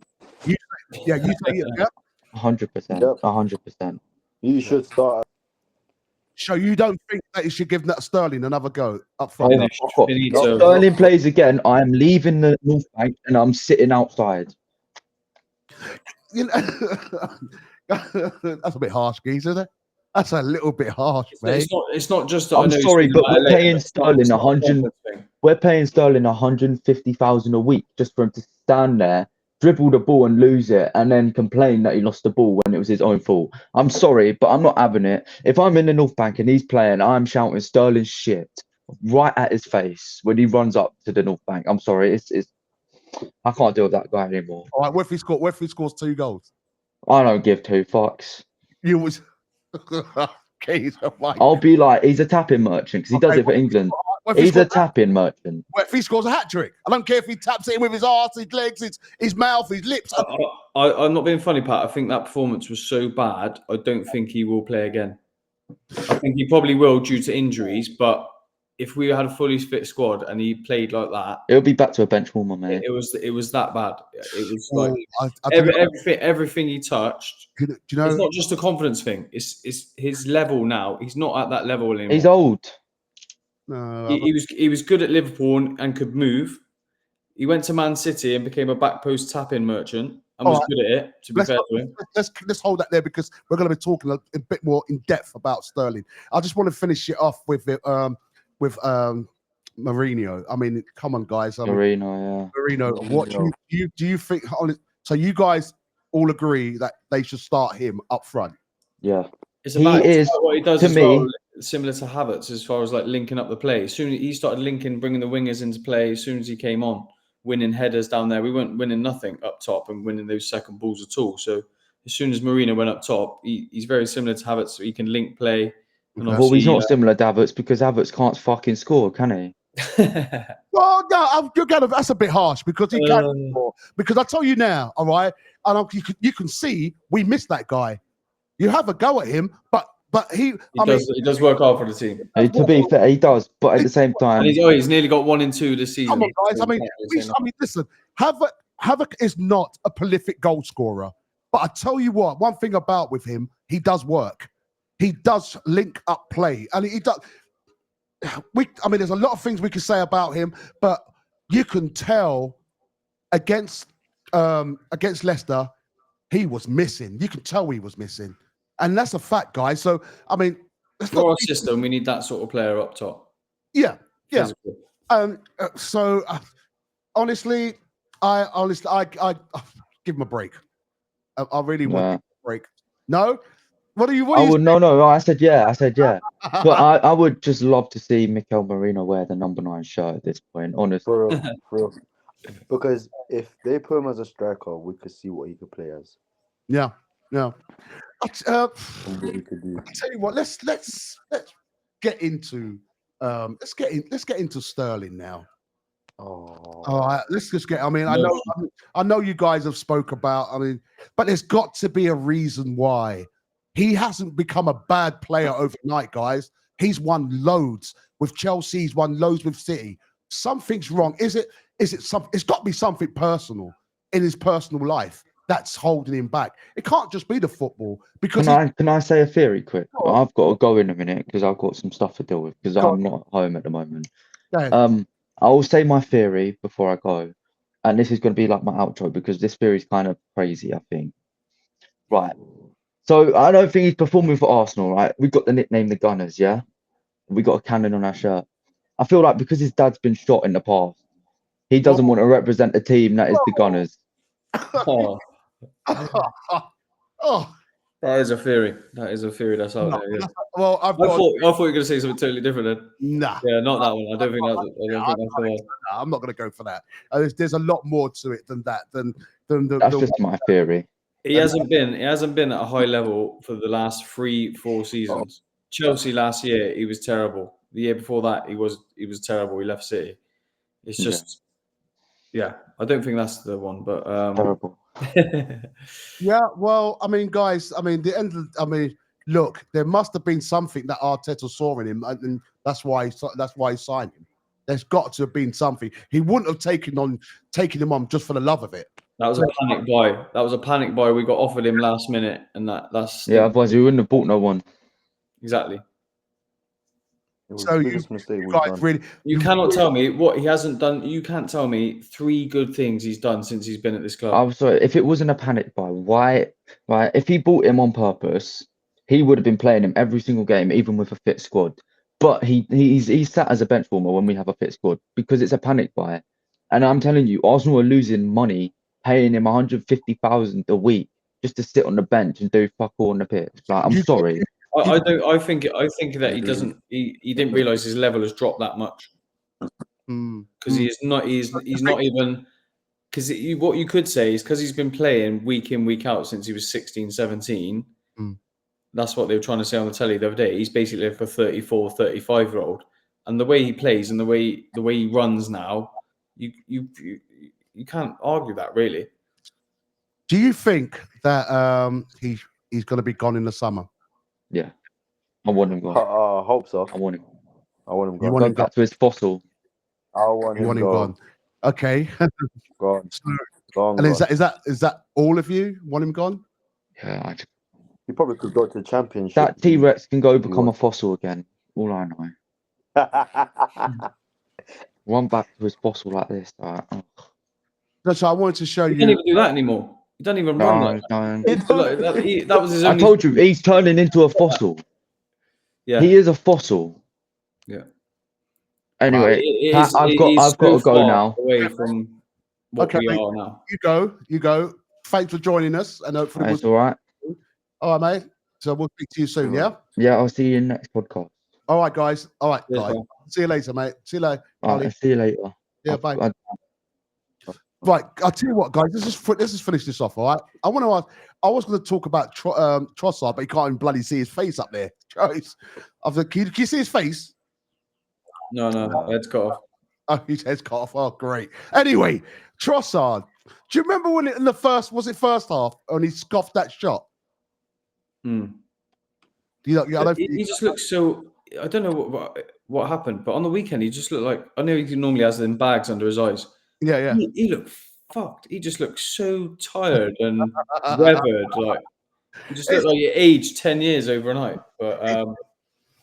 You say yeah. 100%. 100%. You should start. So you don't think that he should give Sterling another go up front? If Sterling plays again, I am leaving the North Bank and I'm sitting outside. You know, that's a bit harsh, geezer, isn't it? That's a little bit harsh, mate. It's not just. I'm sorry, but we're paying Sterling 100. We're paying Sterling 150,000 a week just for him to stand there, dribble the ball and lose it, and then complain that he lost the ball when it was his own fault. I'm sorry, but I'm not having it. If I'm in the North Bank and he's playing, I'm shouting Sterling shit right at his face when he runs up to the North Bank. I'm sorry, it's I can't deal with that guy anymore. All right, what if he scores 2 goals? I don't give 2 fucks. You was. I'll be like, he's a tapping merchant because he does it for England. He's a tapping merchant. What if he scores a hat trick? I don't care if he taps it in with his arse, his legs, his mouth, his lips. I'm not being funny, Pat. I think that performance was so bad, I don't think he will play again. I think he probably will due to injuries, but if we had a fully fit squad and he played like that, it'll be back to a bench warmer, mate. It was that bad. It was like everything he touched. Do you know? It's not just a confidence thing. It's his level now. He's not at that level anymore. He's old. No, he was good at Liverpool and could move. He went to Man City and became a back post tap-in merchant and was good at it. To be fair to him, let's hold that there because we're going to be talking a bit more in depth about Sterling. I just want to finish it off with Merino. I mean, come on, guys. Merino. What do you think? So you guys all agree that they should start him up front? Yeah, it's about what he does to me. Well, similar to Havertz as far as like linking up the play. As soon as he started bringing the wingers into play, as soon as he came on, winning headers down there, we weren't winning nothing up top and winning those second balls at all. So as soon as Merino went up top, he's very similar to Havertz, so he can link play. Well, he's not similar to Havertz because Havertz can't fucking score, can he? Well, no, that's a bit harsh because he can score. Because I tell you now, all right, and you can see we missed that guy. You have a go at him, but he does work hard for the team. To be fair, he does, but at the same time, and he's nearly got 1 and 2 this season. Come on, guys. I mean, listen, Havertz is not a prolific goal scorer, but I tell you what, one thing about with him, he does work. He does link up play, and he does. There's a lot of things we can say about him, but you can tell against Leicester, he was missing. You can tell he was missing. And that's a fact, guys. So, I mean, for our system, we need that sort of player up top. Yeah. So, honestly, I give him a break. I really want to give him a break. No, what do you? What I do would no. I said yeah. But I would just love to see Mikel Merino wear the number 9 shirt at this point. Honestly, for real. Because if they put him as a striker, we could see what he could play as. Yeah. And what he could do. I tell you what, let's get into let's get into Sterling now. Oh, All right, let's just get. I mean, I know you guys have spoke about. I mean, but there's got to be a reason why he hasn't become a bad player overnight, guys. He's won loads with Chelsea. He's won loads with City. Something's wrong. Is it something? It's got to be something personal in his personal life that's holding him back. It can't just be the football. Because can I say a theory quick? I've got to go in a minute because I've got some stuff to deal with because I'm not at home at the moment. I will say my theory before I go, and this is going to be like my outro because this theory is kind of crazy, I think. Right. So I don't think he's performing for Arsenal, right? We've got the nickname the Gunners, yeah? We got a cannon on our shirt. I feel like because his dad's been shot in the past, he doesn't want to represent a team that is the Gunners. Oh. Oh. That is a theory. That is a theory that's out there. Yeah. Well, I thought you were going to say something totally different then. Nah. Yeah, not that one. I don't think that's the one. I'm not going to go for that. There's a lot more to it than that. That's just my theory. He hasn't been at a high level for the last 3-4 seasons. Chelsea last year, he was terrible. The year before that, he was terrible. He left City. It's just, yeah. I don't think that's the one, but terrible. Yeah, well, I mean, guys, look, there must have been something that Arteta saw in him, and that's why he signed him. There's got to have been something. He wouldn't have taken him on just for the love of it. That was a panic buy. That was a panic buy. We got offered him last minute, and that's otherwise we wouldn't have bought no one. Exactly. So you cannot tell me what he hasn't done. You can't tell me 3 good things he's done since he's been at this club. I'm sorry, if it wasn't a panic buy, why? Right, if he bought him on purpose, he would have been playing him every single game, even with a fit squad. But he's sat as a bench warmer when we have a fit squad because it's a panic buy. And I'm telling you, Arsenal are losing money paying him 150,000 a week just to sit on the bench and do fuck all on the pitch. Like, I'm sorry. I think that he didn't realise his level has dropped that much. Because he's not even, because what you could say is because he's been playing week in, week out since he was 16, 17. That's what they were trying to say on the telly the other day. He's basically like a 34, 35-year-old. And the way he plays and the way he runs now, you can't argue that, really. Do you think that he's going to be gone in the summer? Yeah, I want him gone. I hope so. I want him. I want him gone. You want Going him back to his fossil. I want him gone. Okay. Gone. And is that all of you want him gone? Yeah, he probably could go to the Championship. That T-Rex can go become a fossil again. All I know. Run back to his fossil like this. So I wanted to show you. He can't even do that anymore. He doesn't even run. That was his only. I told you, he's turning into a fossil. Yeah, he is a fossil. Yeah. Anyway, Pat, I've got to go now. Away from what we are now. You go. Thanks for joining us, and hopefully it's all right. All right, mate. So we'll speak to you soon. Yeah. Yeah, I'll see you in the next podcast. All right, guys. All right, guys. See you later, mate. See you later. All right, see you later. Yeah, bye. Right, I'll tell you what, guys. Let's just finish this off. All right. I want to ask. I was going to talk about Trossard, but you can't even bloody see his face up there. Can you see his face? No, head's cut off. Oh, his head's cut off. Oh, great. Anyway, Trossard. Do you remember when in the first half when he scoffed that shot? He just looks so. I don't know what happened, but on the weekend he just looked like. I know he normally has them bags under his eyes. Yeah. He looked fucked. He just looked so tired and weathered. Like he just looked like he aged 10 years overnight. But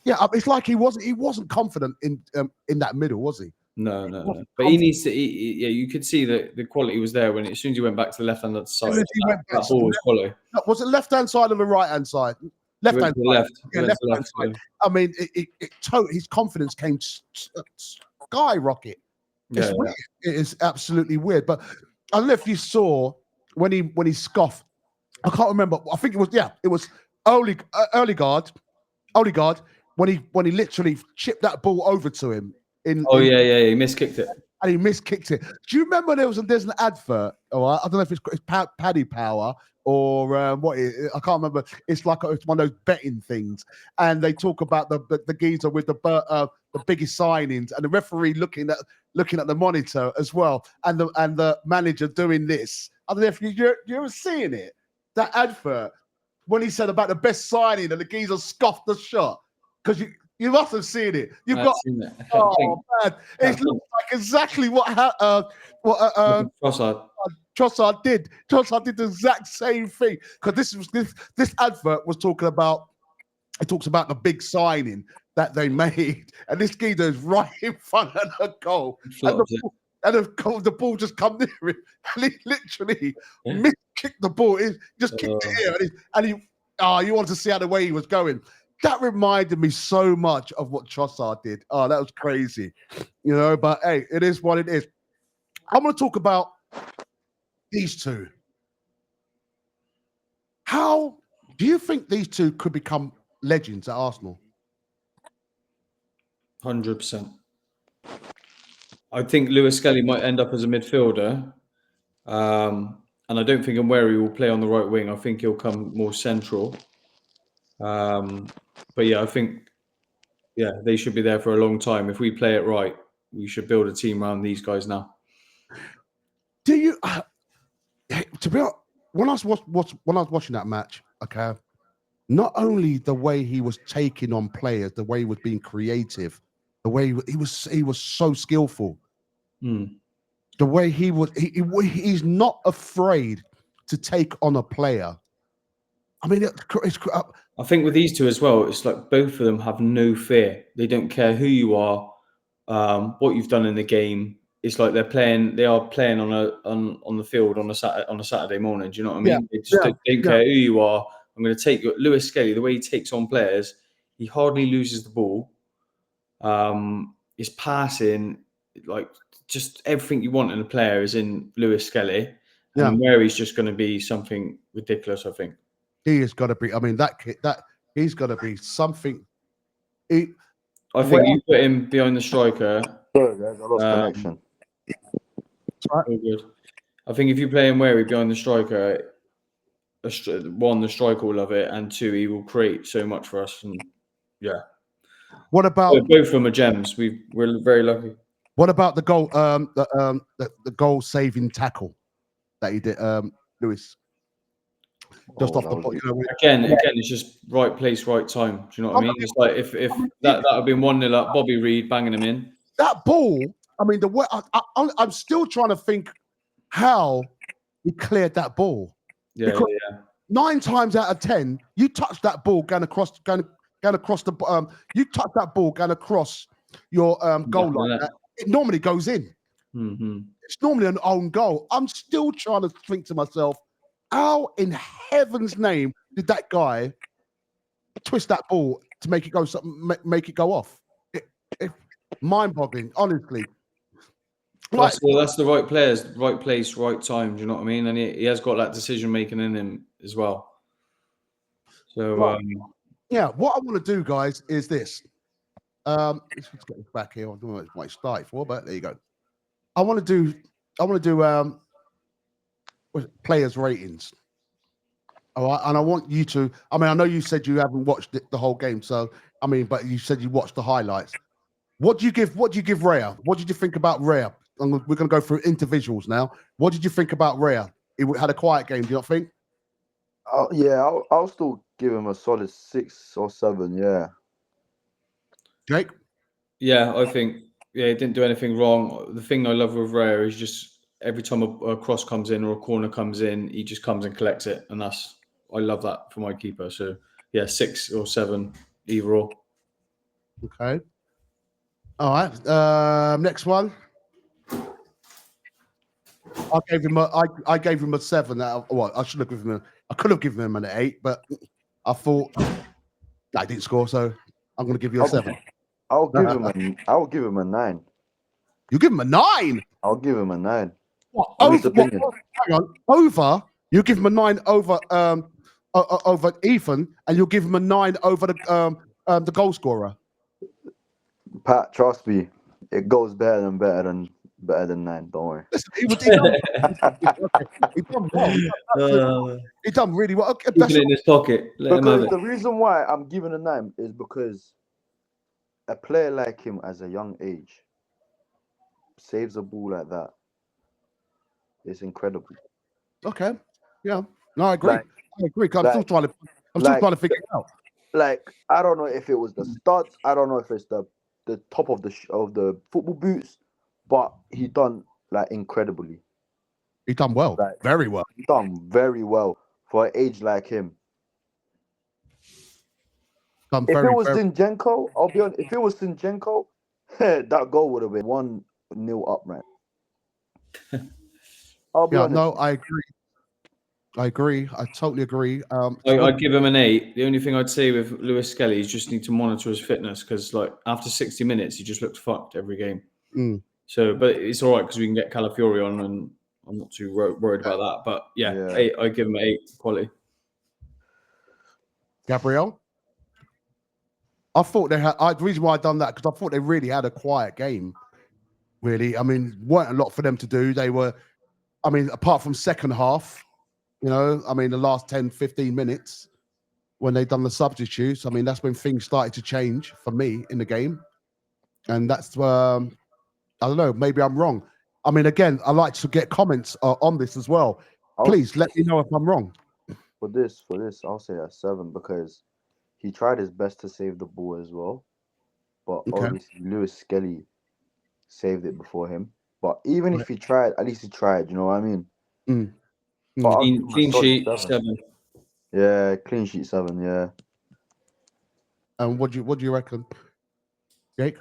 yeah, it's like he wasn't confident in that middle, was he? No. But he needs to. You could see that the quality was there as soon as he went back to the left-hand side. That ball was quality. Was it left-hand side or the right-hand side? Left-hand side. Left. Yeah, left-hand side. I mean, his confidence came skyrocket. It's weird. It is absolutely weird. But I don't know if you saw when he scoffed. I can't remember. I think it was Odegaard when he literally chipped that ball over to him he miskicked it. And he miskicked it. Do you remember there's an advert? All right, I don't know if it's Paddy Power or what I can't remember. It's one of those betting things, and they talk about the geezer with the biggest signings, and the referee looking at the monitor as well, and the manager doing this. I don't know if you ever seen it, that advert when he said about the best signing and the geezer scoffed the shot, because you must have seen it. You've got man, it looks like exactly what Trossard did. Trossard did the exact same thing, because this advert was talking about. It talks about the big signing that they made, and this geezer is right in front of the goal, and the ball just come near him, and he literally kicked the ball. He just kicked it here, and you want to see how the way he was going. That reminded me so much of what Trossard did. Oh, that was crazy, But hey, it is what it is. I'm going to talk about these two. How do you think these two could become legends at Arsenal? 100%. I think Lewis Skelly might end up as a midfielder, and I don't think Nwaneri will play on the right wing. I think he'll come more central. But yeah, I think they should be there for a long time. If we play it right, we should build a team around these guys now. Do you? To be honest, when I was watching that match, okay, not only the way he was taking on players, the way he was being creative, the way he was so skillful. The way he's not afraid to take on a player. I mean, I think with these two as well, it's like both of them have no fear. They don't care who you are, what you've done in the game. It's like they are playing on the field on a Saturday morning. Do you know what I mean? They just don't care who you are. I'm going to take Lewis Skelly. The way he takes on players, he hardly loses the ball. His passing, like just everything you want in a player is in Lewis Skelly. And where he's just going to be something ridiculous, I think. He has got to be. I mean, that he's got to be something. I think you put him behind the striker. Sorry, guys, I lost connection. Good. I think if you play him wary behind the striker, one, the striker will love it, and two, he will create so much for us. And what about both of them are gems? We're very lucky. What about the goal? The goal saving tackle that he did, Lewis. Just off the ball, again, it's just right place, right time. Do you know what I mean? It's like if that would have been 1-0 up, Bobby Reed banging him in. That ball, I mean, the way I'm still trying to think how he cleared that ball. Yeah. 9 times out of 10, you touch that ball going across the you touch that ball going across your goal line. It normally goes in. Mm-hmm. It's normally an own goal. I'm still trying to think to myself, how in heaven's name did that guy twist that ball to make it go off? It mind-boggling, honestly. That's the right players, right place, right time. Do you know what I mean? And he has got that decision making in him as well. So what I want to do, guys, is this. Let's get this back here. I don't know what it might start for, but there you go. I want to do players' ratings. All right, and I want you to. I mean, I know you said you haven't watched the whole game, so I mean, but you said you watched the highlights. What do you give Raya? What did you think about Raya? We're going to go through individuals now. What did you think about Raya? He had a quiet game. Do you not think? I'll still give him a solid 6 or 7. Yeah. Jake? Yeah, I think he didn't do anything wrong. The thing I love with Raya is just every time a cross comes in or a corner comes in, he just comes and collects it, and I love that for my keeper. So 6 or 7, either or. Okay. All right. Next one. I gave him a 7. I should have given him. I could have given him an 8, but I thought I didn't score, so I'm going to give you a 7. I'll give him a 9. You give him a 9. I'll give him a 9. What? Honest Over? opinion. Hang on. Over? You give him a 9 over over Ethan, and you'll give him a 9 over the goal scorer. Pat, trust me, it goes better than 9. Don't worry. Listen, he done well. He done really well. Okay, Keep it in his pocket. Let him have Because it. the reason why I'm giving a 9 is because a player like him as a young age saves a ball like that. It's incredible. Okay. Yeah. No, I agree. Like- I agree. 'Cause I'm still trying to figure it out. Like, I don't know if it was the studs. I don't know if it's the top of the football boots, but he done like incredibly. He done well. Like, Very well. He done very well for an age like him. Done If very, it was very. Zinchenko, I'll be honest. If it was Zinchenko, that goal would have been 1-0 up, man. I'll be honest. No, I agree. I totally agree. I'd give him an 8. The only thing I'd say with Lewis Skelly is just need to monitor his fitness because, like, after 60 minutes, he just looked fucked every game. So, but it's all right because we can get Calafiori on, and I'm not too worried about that. But yeah. 8. I'd give him an 8 quality. Gabriel? I thought they had. The reason why I done that because I thought they really had a quiet game. Really, I mean, weren't a lot for them to do. They were, I mean, apart from second half, you know, I mean, the last 10, 15 minutes when they done the substitutes. I mean, that's when things started to change for me in the game, and that's I don't know. Maybe I'm wrong. I mean, again, I like to get comments on this as well. Please let me know if I'm wrong. For this, I'll say a 7 because he tried his best to save the ball as well. But obviously, Lewis Skelly saved it before him. But even if he tried, at least he tried. You know what I mean? Clean sheet 7. Yeah, clean sheet 7. Yeah. And what do you reckon, Jake?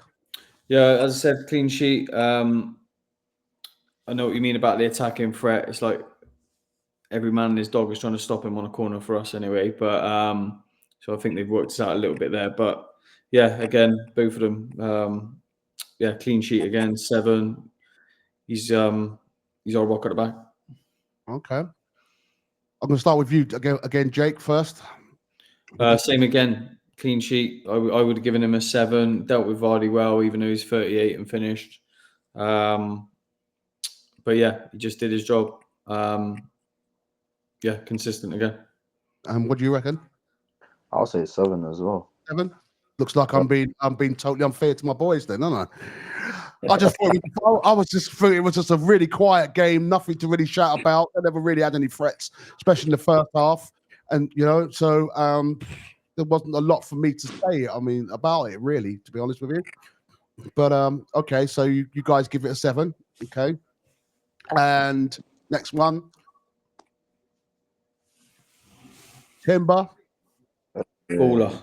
Yeah, as I said, clean sheet. I know what you mean about the attacking threat. It's like every man and his dog is trying to stop him on a corner for us anyway. But so I think they've worked it out a little bit there. But yeah, again, both of them. Clean sheet again, 7. He's all rock at the back. Okay. I'm going to start with you again, Jake, first. Same again, clean sheet. I would have given him a 7. Dealt with Vardy well, even though he's 38 and finished. But yeah, he just did his job. Consistent again. And what do you reckon? I'll say 7 as well. 7. Looks like I'm being totally unfair to my boys then, aren't I? I just thought it was just a really quiet game, nothing to really shout about. I never really had any threats, especially in the first half, and so there wasn't a lot for me to say. I mean, about it really, to be honest with you. But okay, so you guys give it a 7, okay? And next one, Timber. Baller.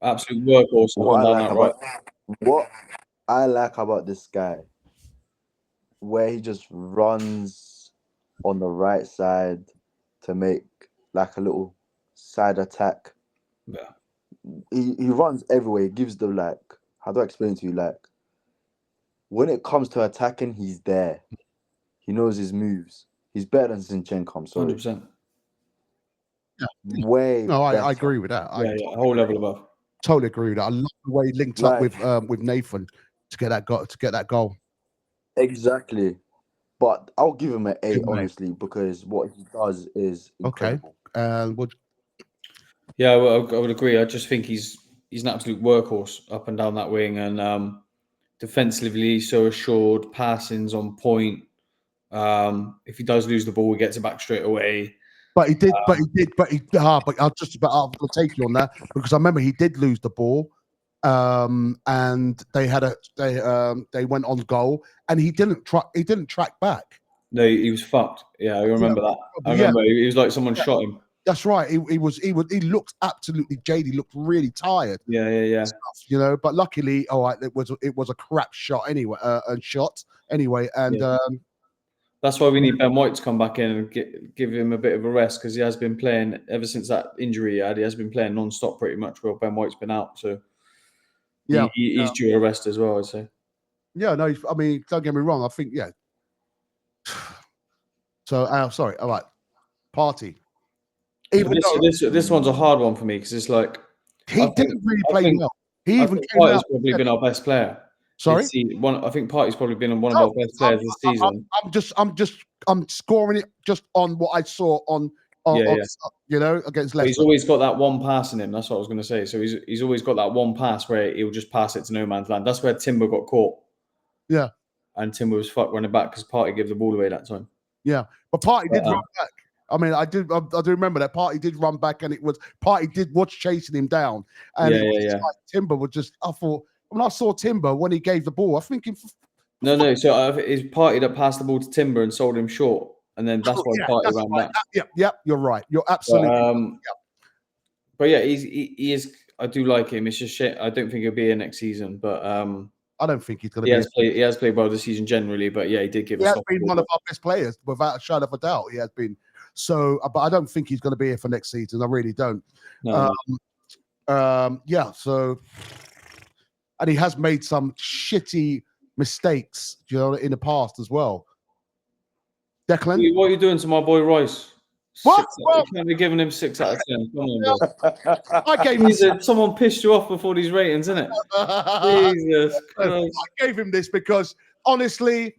Absolute workhorse. What I like about this guy, where he just runs on the right side to make like a little side attack. Yeah. He runs everywhere. He gives the how do I explain to you? Like, when it comes to attacking, he's there. He knows his moves. He's better than Zinchenko. I'm sorry. 100%. Yeah. Way. No, I agree with that. Yeah, a whole level above. Totally agree with that. I love the way he linked up with Nathan to get that goal. Exactly. But I'll give him an 8, honestly, because what he does is incredible. Okay. Yeah, I would agree. I just think he's an absolute workhorse up and down that wing, and defensively so assured, passing's on point. If he does lose the ball, he gets it back straight away. But I'll take you on that because I remember he did lose the ball, and they went on goal, and he didn't track back. No, he was fucked. Yeah, I remember that. I remember he was like someone shot him. That's right. He looked absolutely jaded. He looked really tired. Yeah. Stuff, but luckily, it was a crap shot anyway. That's why we need Ben White to come back in and give him a bit of a rest because he has been playing ever since that injury he had. He has been playing non-stop pretty much while Ben White's been out. So he's due a rest as well, I'd say. Yeah, no, I mean, don't get me wrong. I think, yeah. So, sorry. All right. Partey. Even This one's a hard one for me because it's like he didn't really play well. He even came Partey's out. probably been our best player. Sorry? I think Partey's probably been one of our best players this season. I'm scoring it just on what I saw on you know, against Leicester. But he's always got that one pass in him. That's what I was going to say. So he's always got that one pass where he'll just pass it to no man's land. That's where Timber got caught. Yeah. And Timber was fucked running back because Partey gave the ball away that time. Yeah. But Partey did run back. I mean, I do remember that Partey did run back, and Partey was chasing him down. And like Timber was just, I thought, when I saw Timber when he gave the ball, I was thinking, no. So it's Partey that passed the ball to Timber and sold him short, and then that's why Partey ran back. Yep, you're right. You're absolutely right. But yeah, he is. I do like him. It's just shit. I don't think he'll be here next season, but I don't think he's going to be. He has played well this season generally, but yeah, he did give us. He has been one of our best players without a shadow of a doubt. He has been. So, but I don't think he's going to be here for next season. I really don't. No. Yeah. So, and he has made some shitty mistakes, you know, in the past as well. Declan, what are you doing to my boy Rice? What? You can't be giving him 6 out of 10. Come on, bro. I gave him someone pissed you off before these ratings, isn't it? Jesus Christ. I gave him this because honestly,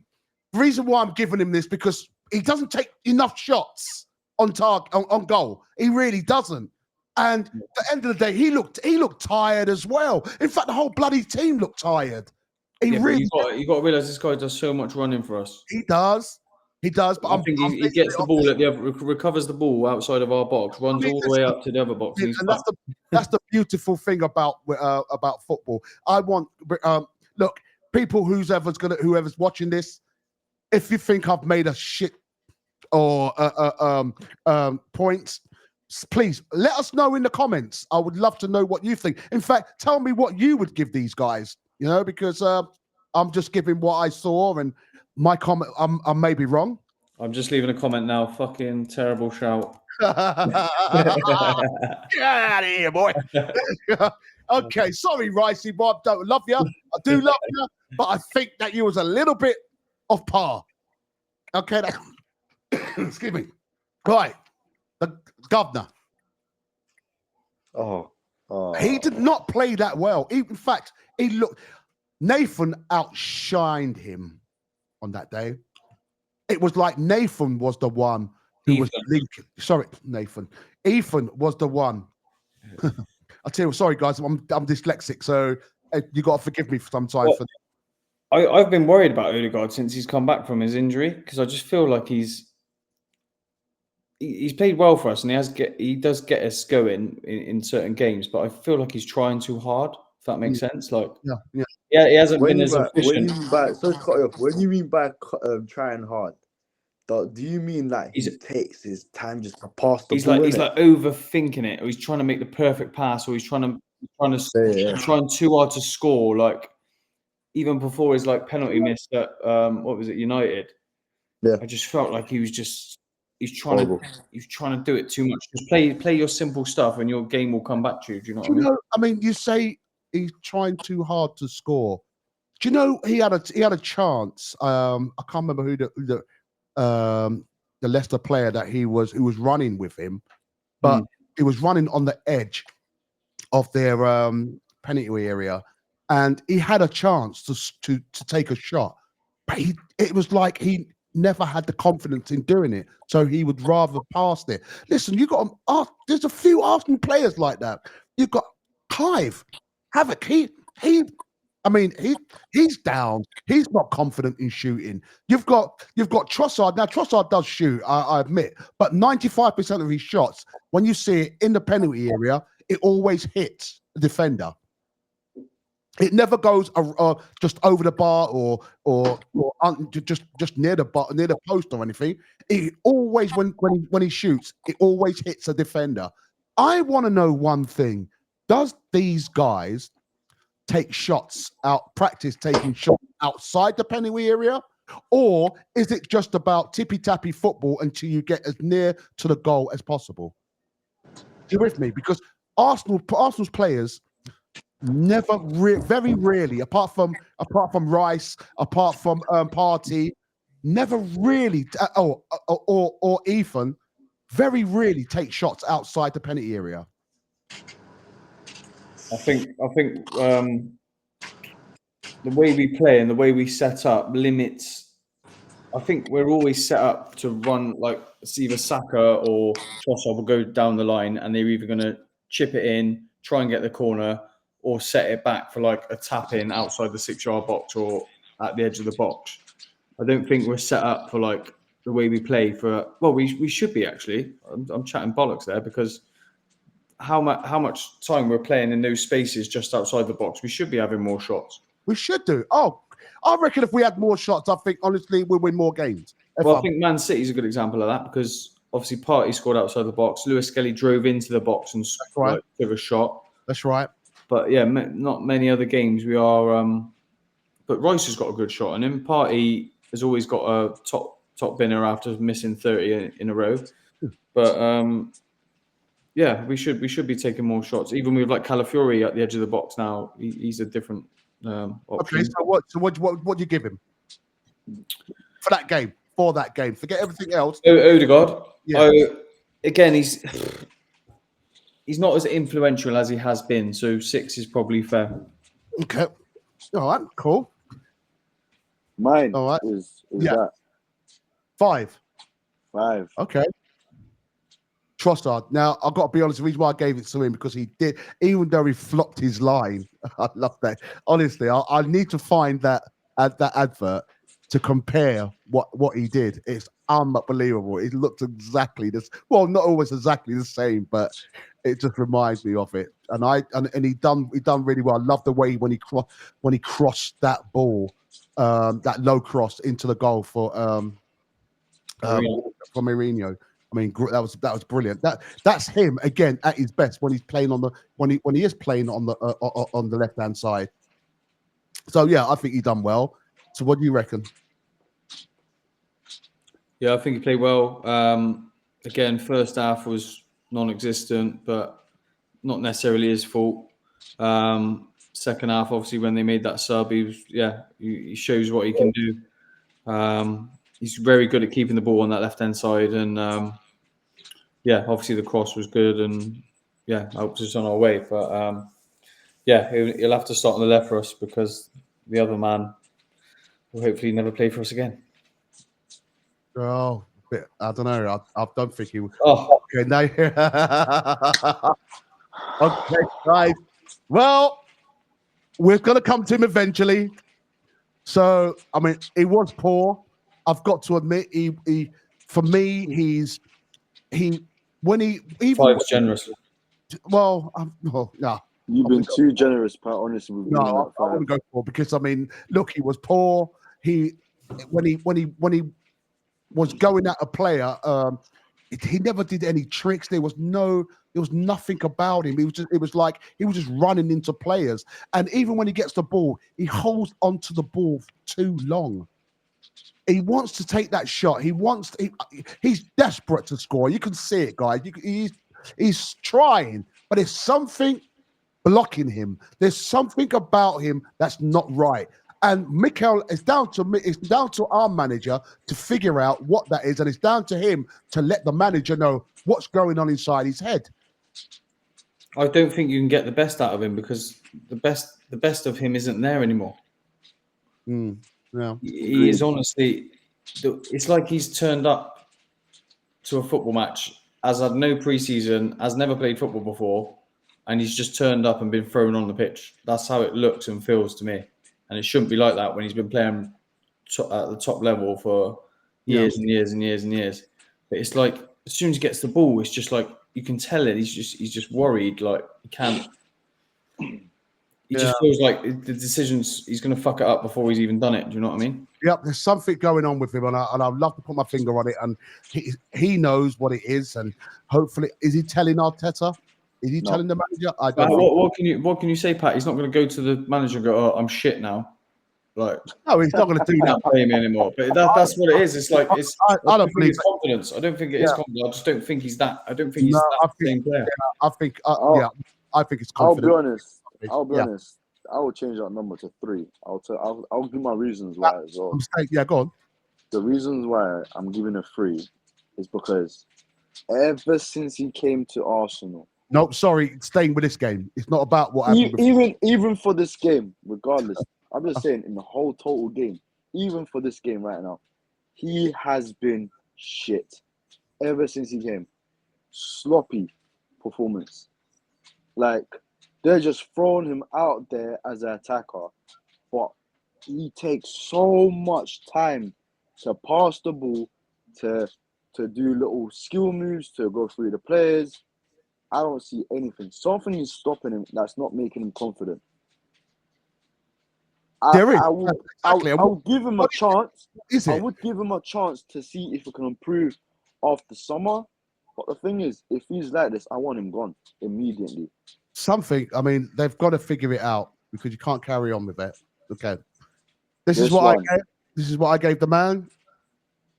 the reason why I'm giving him this because he doesn't take enough shots on target on goal. He really doesn't. And at the end of the day, he looked tired as well. In fact, the whole bloody team looked tired. You got to realize this guy does so much running for us. He does. But I think he gets the ball at the other, recovers the ball outside of our box, runs all the way up to the other box. And that's the beautiful thing about football. I want look, people whoever's watching this, if you think I've made a shit or points, please let us know in the comments. I would love to know what you think. In fact, tell me what you would give these guys. You know, because I'm just giving what I saw and. My comment, I may be wrong. I'm just leaving a comment now. Fucking terrible shout. Get out of here, boy. Okay, sorry, Ricey Bob. Don't love you. I do love you, but I think that you was a little bit off par. Okay, excuse me. Right, the governor. Oh. He did not play that well. In fact, Nathan outshined him. On that day, it was like Nathan was the one who was linking. Sorry, Nathan. Ethan was the one. I tell you, sorry guys, I'm dyslexic, so you got to forgive me for some time. I've been worried about Odegaard since he's come back from his injury because I just feel like he's played well for us and he does get us going in certain games, but I feel like he's trying too hard. If that makes sense, like yeah, he hasn't been as efficient. When you mean by trying hard, do you mean like he takes his time just to pass the ball? He's like overthinking it, or he's trying to make the perfect pass, or he's trying too hard to score. Like even before his penalty miss at what was it, United? Yeah, I just felt like he's trying to do it too much. Just play your simple stuff, and your game will come back to you. Do you know what I mean? I mean, you say. He's trying too hard to score. Do you know he had a chance? I can't remember who the Leicester player that who was running with him, but he was running on the edge of their penalty area, and he had a chance to take a shot, but it was like he never had the confidence in doing it, so he would rather pass it. Listen, there's a few Arsenal players like that. You've got Clive. Havoc, he's down. He's not confident in shooting. You've got Trossard. Now Trossard does shoot, I admit, but 95% of his shots, when you see it in the penalty area, it always hits the defender. It never goes just over the bar or just near the post or anything. It always when he shoots, it always hits a defender. I want to know one thing. Does these guys practice taking shots outside the penalty area? Or is it just about tippy-tappy football until you get as near to the goal as possible? You with me? Because Arsenal's players, Never, very rarely, apart from Rice, apart from Partey, never really. Or Ethan, very rarely take shots outside the penalty area. I think the way we play and the way we set up limits. I think we're always set up to run like either Saka or Trossard will go down the line, and they're either going to chip it in, try and get the corner, or set it back for like a tap in outside the 6-yard box or at the edge of the box. I don't think we're set up for like the way we play for. Well, we should be actually. I'm chatting bollocks there because how much time we're playing in those spaces just outside the box, we should be having more shots. We should do. Oh, I reckon if we had more shots, I think honestly we'll win more games. Well, I think Man City's a good example of that because obviously Partey scored outside the box. Lewis Skelly drove into the box and took a shot. That's right. But yeah, not many other games we are. But Rice has got a good shot, and then Partey has always got a top binner after missing 30 in a row. But yeah, we should be taking more shots. Even with like Calafiori at the edge of the box now, he's a different option. Okay, so what do you give him for that game? For that game, forget everything else. Odegaard. Yeah. Again, he's not as influential as he has been, so 6 is probably fair. Okay. All right. Cool. Mine all right. is that 5. 5. Okay. Trossard. Now, I've got to be honest, the reason why I gave it to him because he did, even though he flopped his line. I love that. Honestly, I need to find that advert to compare what he did. It's unbelievable. It looked exactly this. Well, not always exactly the same, but it just reminds me of it. And he done really well. I love the way when he crossed that ball, that low cross into the goal for Merino. I mean, that was brilliant. That's him again at his best when he's playing when he is playing on the left hand side. So yeah, I think he done well. So what do you reckon? Yeah, I think he played well. Again, first half was non-existent, but not necessarily his fault. Second half, obviously, when they made that sub, he shows what he can do. He's very good at keeping the ball on that left-hand side, and obviously the cross was good, and helps us on our way. But he'll have to start on the left for us because the other man will hopefully never play for us again. Oh, I don't know. I don't think he would. Oh, okay, no. Okay, guys. Well, we're gonna come to him eventually. So, I mean, he was poor. I've got to admit, for me, when he even 5 is generous. Well, no. You've been too generous, Pat. Honestly, with no, I wouldn't go for because I mean, look, he was poor. When he was going at a player, he never did any tricks. There was nothing about him. It was like he was just running into players. And even when he gets the ball, he holds onto the ball too long. He wants to take that shot. He's desperate to score. You can see it, guys. He's trying, but there's something blocking him. There's something about him that's not right. And Mikel, it's down to our manager to figure out what that is, and it's down to him to let the manager know what's going on inside his head. I don't think you can get the best out of him because the best of him isn't there anymore. Yeah. He is honestly. It's like he's turned up to a football match, has had no preseason, has never played football before, and he's just turned up and been thrown on the pitch. That's how it looks and feels to me. And it shouldn't be like that when he's been playing at the top level for years and years and years and years. But it's like as soon as he gets the ball, it's just like you can tell it. He's just worried. Like he can't. He just feels like the decisions he's going to fuck it up before he's even done it. Do you know what I mean? Yep. There's something going on with him, and I'd love to put my finger on it. And he knows what it is, and hopefully, is he telling Arteta? Is he telling the manager? I don't know. What can you say, Pat? He's not going to go to the manager and go, "Oh, I'm shit now." Like, no, he's not going to do that. Not play me anymore. But that's what it is. It's like I don't believe it's confidence. I don't think it is confidence. I just don't think he's that. I don't think he's that same player. I think it's confidence. I'll be honest. I'll be honest. I will change that number to 3. I'll give my reasons why as well. Yeah, go on. The reasons why I'm giving a 3 is because ever since he came to Arsenal. No, sorry, staying with this game. It's not about what happened before. Even for this game, regardless. I'm just saying in the whole total game, even for this game right now, he has been shit ever since he came. Sloppy performance. Like, they're just throwing him out there as an attacker, but he takes so much time to pass the ball, to do little skill moves, to go through the players. I don't see anything. Something is stopping him that's not making him confident. There is. I will give him a chance. Is it? I would give him a chance to see if he can improve after summer. But the thing is, if he's like this, I want him gone immediately. I mean, they've got to figure it out because you can't carry on with that. Okay. This is what I gave the man.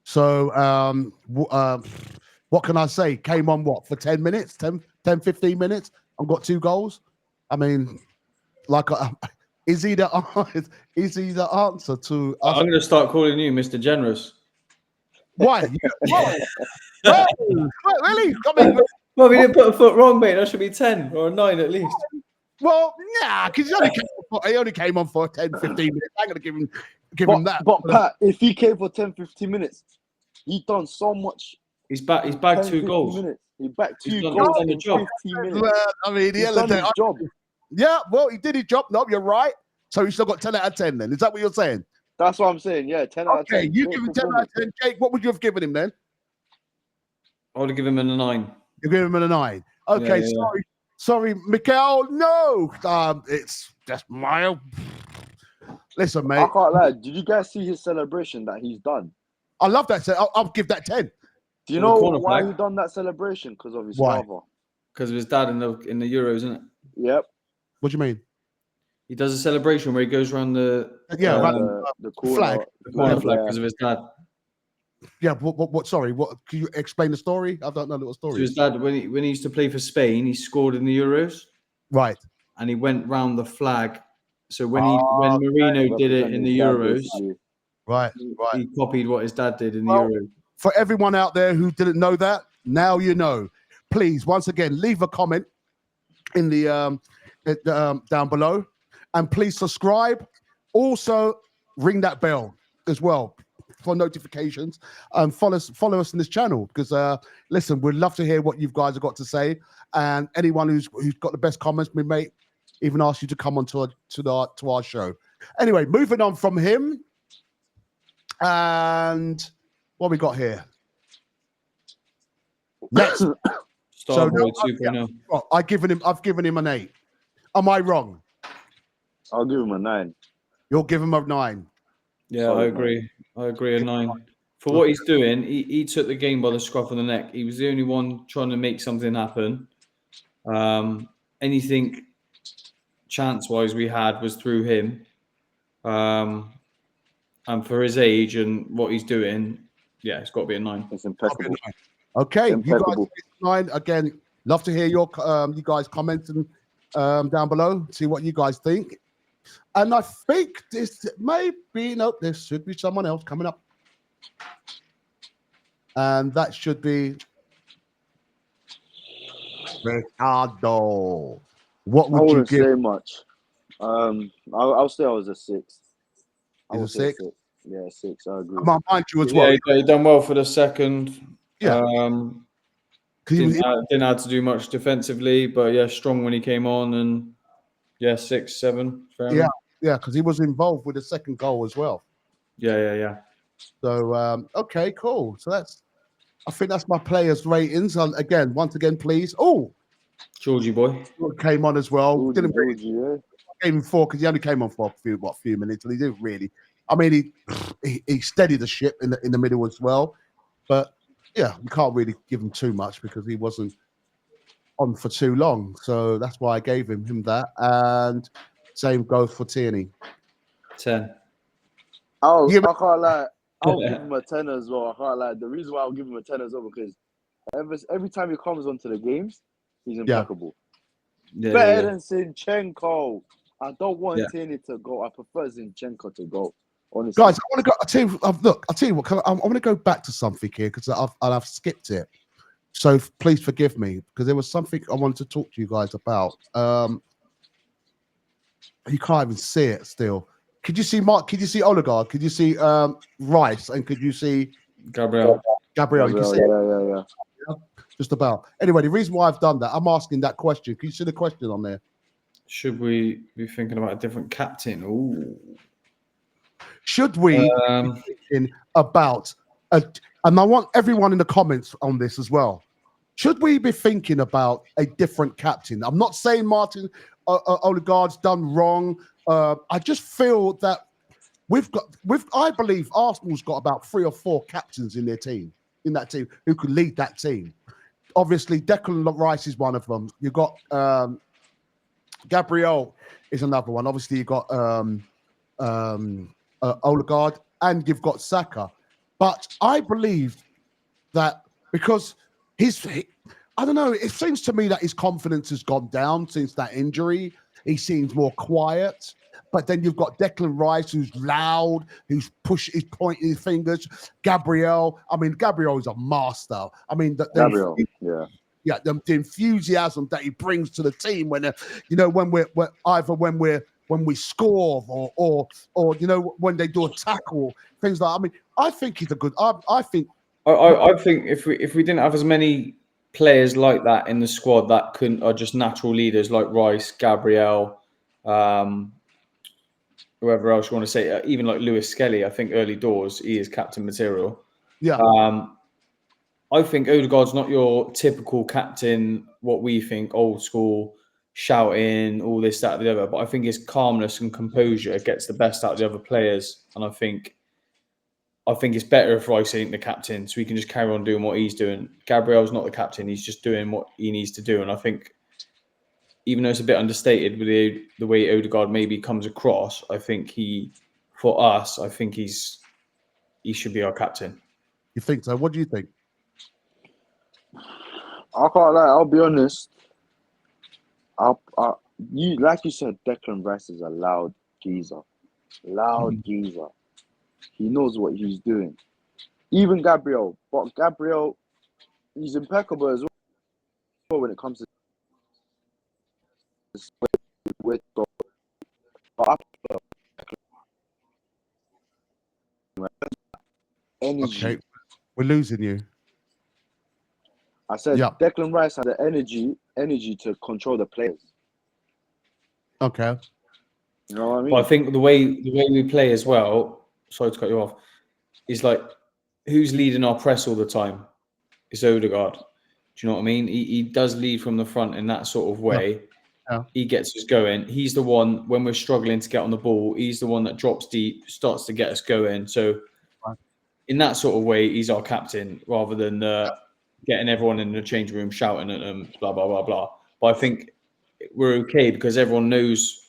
So, what can I say? Came on for 10 minutes, 10, 15 minutes, and got 2 goals. I mean, is he the answer to us? I'm going to start calling you Mr. Generous. Why? Really? I mean, well, we didn't put a foot wrong, mate. That should be 10 or a 9 at least. Well, yeah, because he only came on for 10, 15 minutes. I'm going to give him that. But Pat, if he came for 10, 15 minutes, he done so much. He's bagged 2 goals. Minutes. He bagged 2 goals in 15 minutes. I mean, he's done his job. Yeah, well, he did his job. No, you're right. So he still got 10 out of 10 then. Is that what you're saying? That's what I'm saying. Yeah, 10 out of 10. Okay, you give him 10 out of 10. Jake, what would you have given him then? I would have given him a 9. You give him a 9. Okay, sorry, Mikel. No, it's just mild. Listen, mate. I can't lie. Did you guys see his celebration that he's done? I love that. I'll give that 10. Do you know why he done that celebration? Because of his father. Because of his dad in the Euros, isn't it? Yep. What do you mean? He does a celebration where he goes around the corner, flag because of his dad. Yeah, what? Sorry, what? Can you explain the story? I don't know the story. So his dad, when he used to play for Spain, he scored in the Euros. Right. And he went round the flag. So when Merino did it in the Euros, right, he copied what his dad did in the Euros. For everyone out there who didn't know that, now you know. Please, once again, leave a comment in the down below, and please subscribe. Also, ring that bell as well for notifications, and follow us in this channel because listen, we'd love to hear what you guys have got to say, and anyone who's got the best comments, we may even ask you to come on to our show. Anyway, moving on from him, and what we got here next. Starboy 2.0. I've given him an 8. Am I wrong? I'll give him a 9. You'll give him a 9. Yeah, I agree. I agree, a 9. For what he's doing, he took the game by the scruff of the neck. He was the only one trying to make something happen. Anything chance-wise we had was through him. And for his age and what he's doing, yeah, it's got to be a 9. It's impeccable. Okay, impeccable. You guys 9 again. Love to hear your you guys commenting down below. See what you guys think. And I think this may be there should be someone else coming up, and that should be Ricardo. What would you give? I wouldn't say much. I'll say I was a 6. I was a 6. Yeah, 6. I agree. Mind you as well. Yeah, he done well for the second. Yeah. Didn't have to do much defensively, but yeah, strong when he came on, and yeah, 6, 7. Yeah, because he was involved with the second goal as well. Yeah. So okay, cool. So I think that's my players' ratings. And again, once again, please. Oh, Georgie boy came on as well. Georgie, Didn't really gave him 4 because he only came on for a few minutes, and he didn't really. I mean, he steadied the ship in the middle as well, but yeah, we can't really give him too much because he wasn't on for too long. So that's why I gave him that. And same goes for Tierney. 10. I can't lie. I'll give him a 10 as well. I can't lie. The reason why I'll give him a 10 as well because every time he comes onto the games, he's impeccable. Better than Zinchenko. I don't want Tierney to go. I prefer Zinchenko to go. Honestly, guys, I want to go. I'll tell you what. I want to go back to something here because I've skipped it. So please forgive me because there was something I wanted to talk to you guys about. You can't even see it still. Could you see Mark? Could you see Odegaard? Could you see Rice? And could you see Gabriel? You can see it? Yeah. Just about. Anyway, the reason why I've done that, I'm asking that question. Can you see the question on there? Should we be thinking about a different captain? Ooh. Should we be thinking about and I want everyone in the comments on this as well. Should we be thinking about a different captain? I'm not saying Martin Odegaard's done wrong. I just feel that I believe Arsenal's got about 3 or 4 captains in that team who could lead that team. Obviously, Declan Rice is one of them. You've got Gabriel is another one. Obviously, you've got Odegaard and you've got Saka. But I believe that because I don't know, it seems to me that his confidence has gone down since that injury. He seems more quiet. But then you've got Declan Rice, who's loud, who's pointing his fingers. Gabriel is a master. I mean, Gabriel, the enthusiasm that he brings to the team when we score or when they do a tackle, things like. I mean, I think he's a good. I think if we didn't have as many players like that in the squad that are just natural leaders like Rice, Gabriel, whoever else you want to say, even like Lewis Skelly, I think early doors he is captain material. Yeah. I think Odegaard's not your typical captain, what we think, old school, shouting, all this, that, the other. But I think his calmness and composure gets the best out of the other players. And I think it's better if Rice ain't the captain, so he can just carry on doing what he's doing. Gabriel's not the captain; he's just doing what he needs to do. And I think, even though it's a bit understated with the way Odegaard maybe comes across, I think he should be our captain. You think so? What do you think? I can't lie. I'll be honest. Like you said, Declan Rice is a loud geezer. Geezer. He knows what he's doing. Even Gabriel, but Gabriel, he's impeccable as well when it comes to energy. Okay, we're losing you. I said Declan Rice had the energy to control the players. Okay. You know what I mean? But I think the way we play as well, sorry to cut you off, is like who's leading our press all the time? It's Odegaard. Do you know what I mean? He does lead from the front in that sort of way. Yeah. He gets us going. He's the one, when we're struggling to get on the ball, he's the one that drops deep, starts to get us going. So in that sort of way, he's our captain rather than getting everyone in the changing room shouting at them, blah, blah, blah, blah. But I think we're okay because everyone knows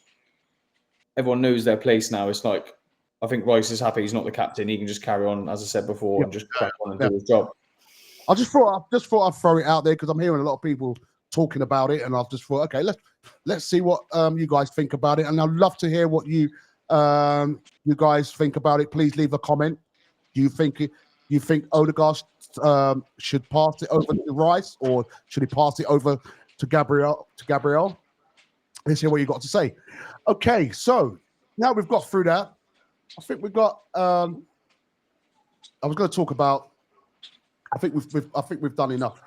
their place now. It's like, I think Rice is happy he's not the captain. He can just carry on, as I said before, and just crack on and do his job. I just thought I'd throw it out there because I'm hearing a lot of people talking about it, and I've just thought, okay, let's see what you guys think about it, and I'd love to hear what you guys think about it. Please leave a comment. Do you think Odegaard should pass it over to Rice, or should he pass it over to Gabriel? Let's hear what you got to say. Okay, so now we've got through that. I think we've got. I was going to talk about. I think we've done enough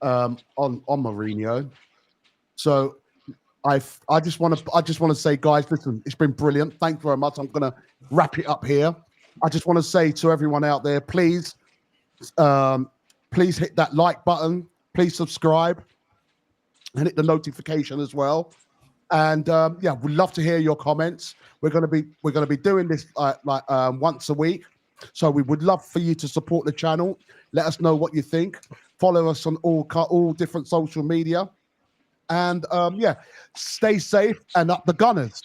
on Mourinho. So I just want to say, guys, listen, it's been brilliant. Thanks very much. I'm going to wrap it up here. I just want to say to everyone out there, please hit that like button. Please subscribe and hit the notification as well. And we'd love to hear your comments. We're going to be doing this once a week. So we would love for you to support the channel. Let us know what you think. Follow us on all different social media. And stay safe and up the Gunners.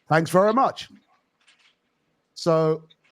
Thanks very much. So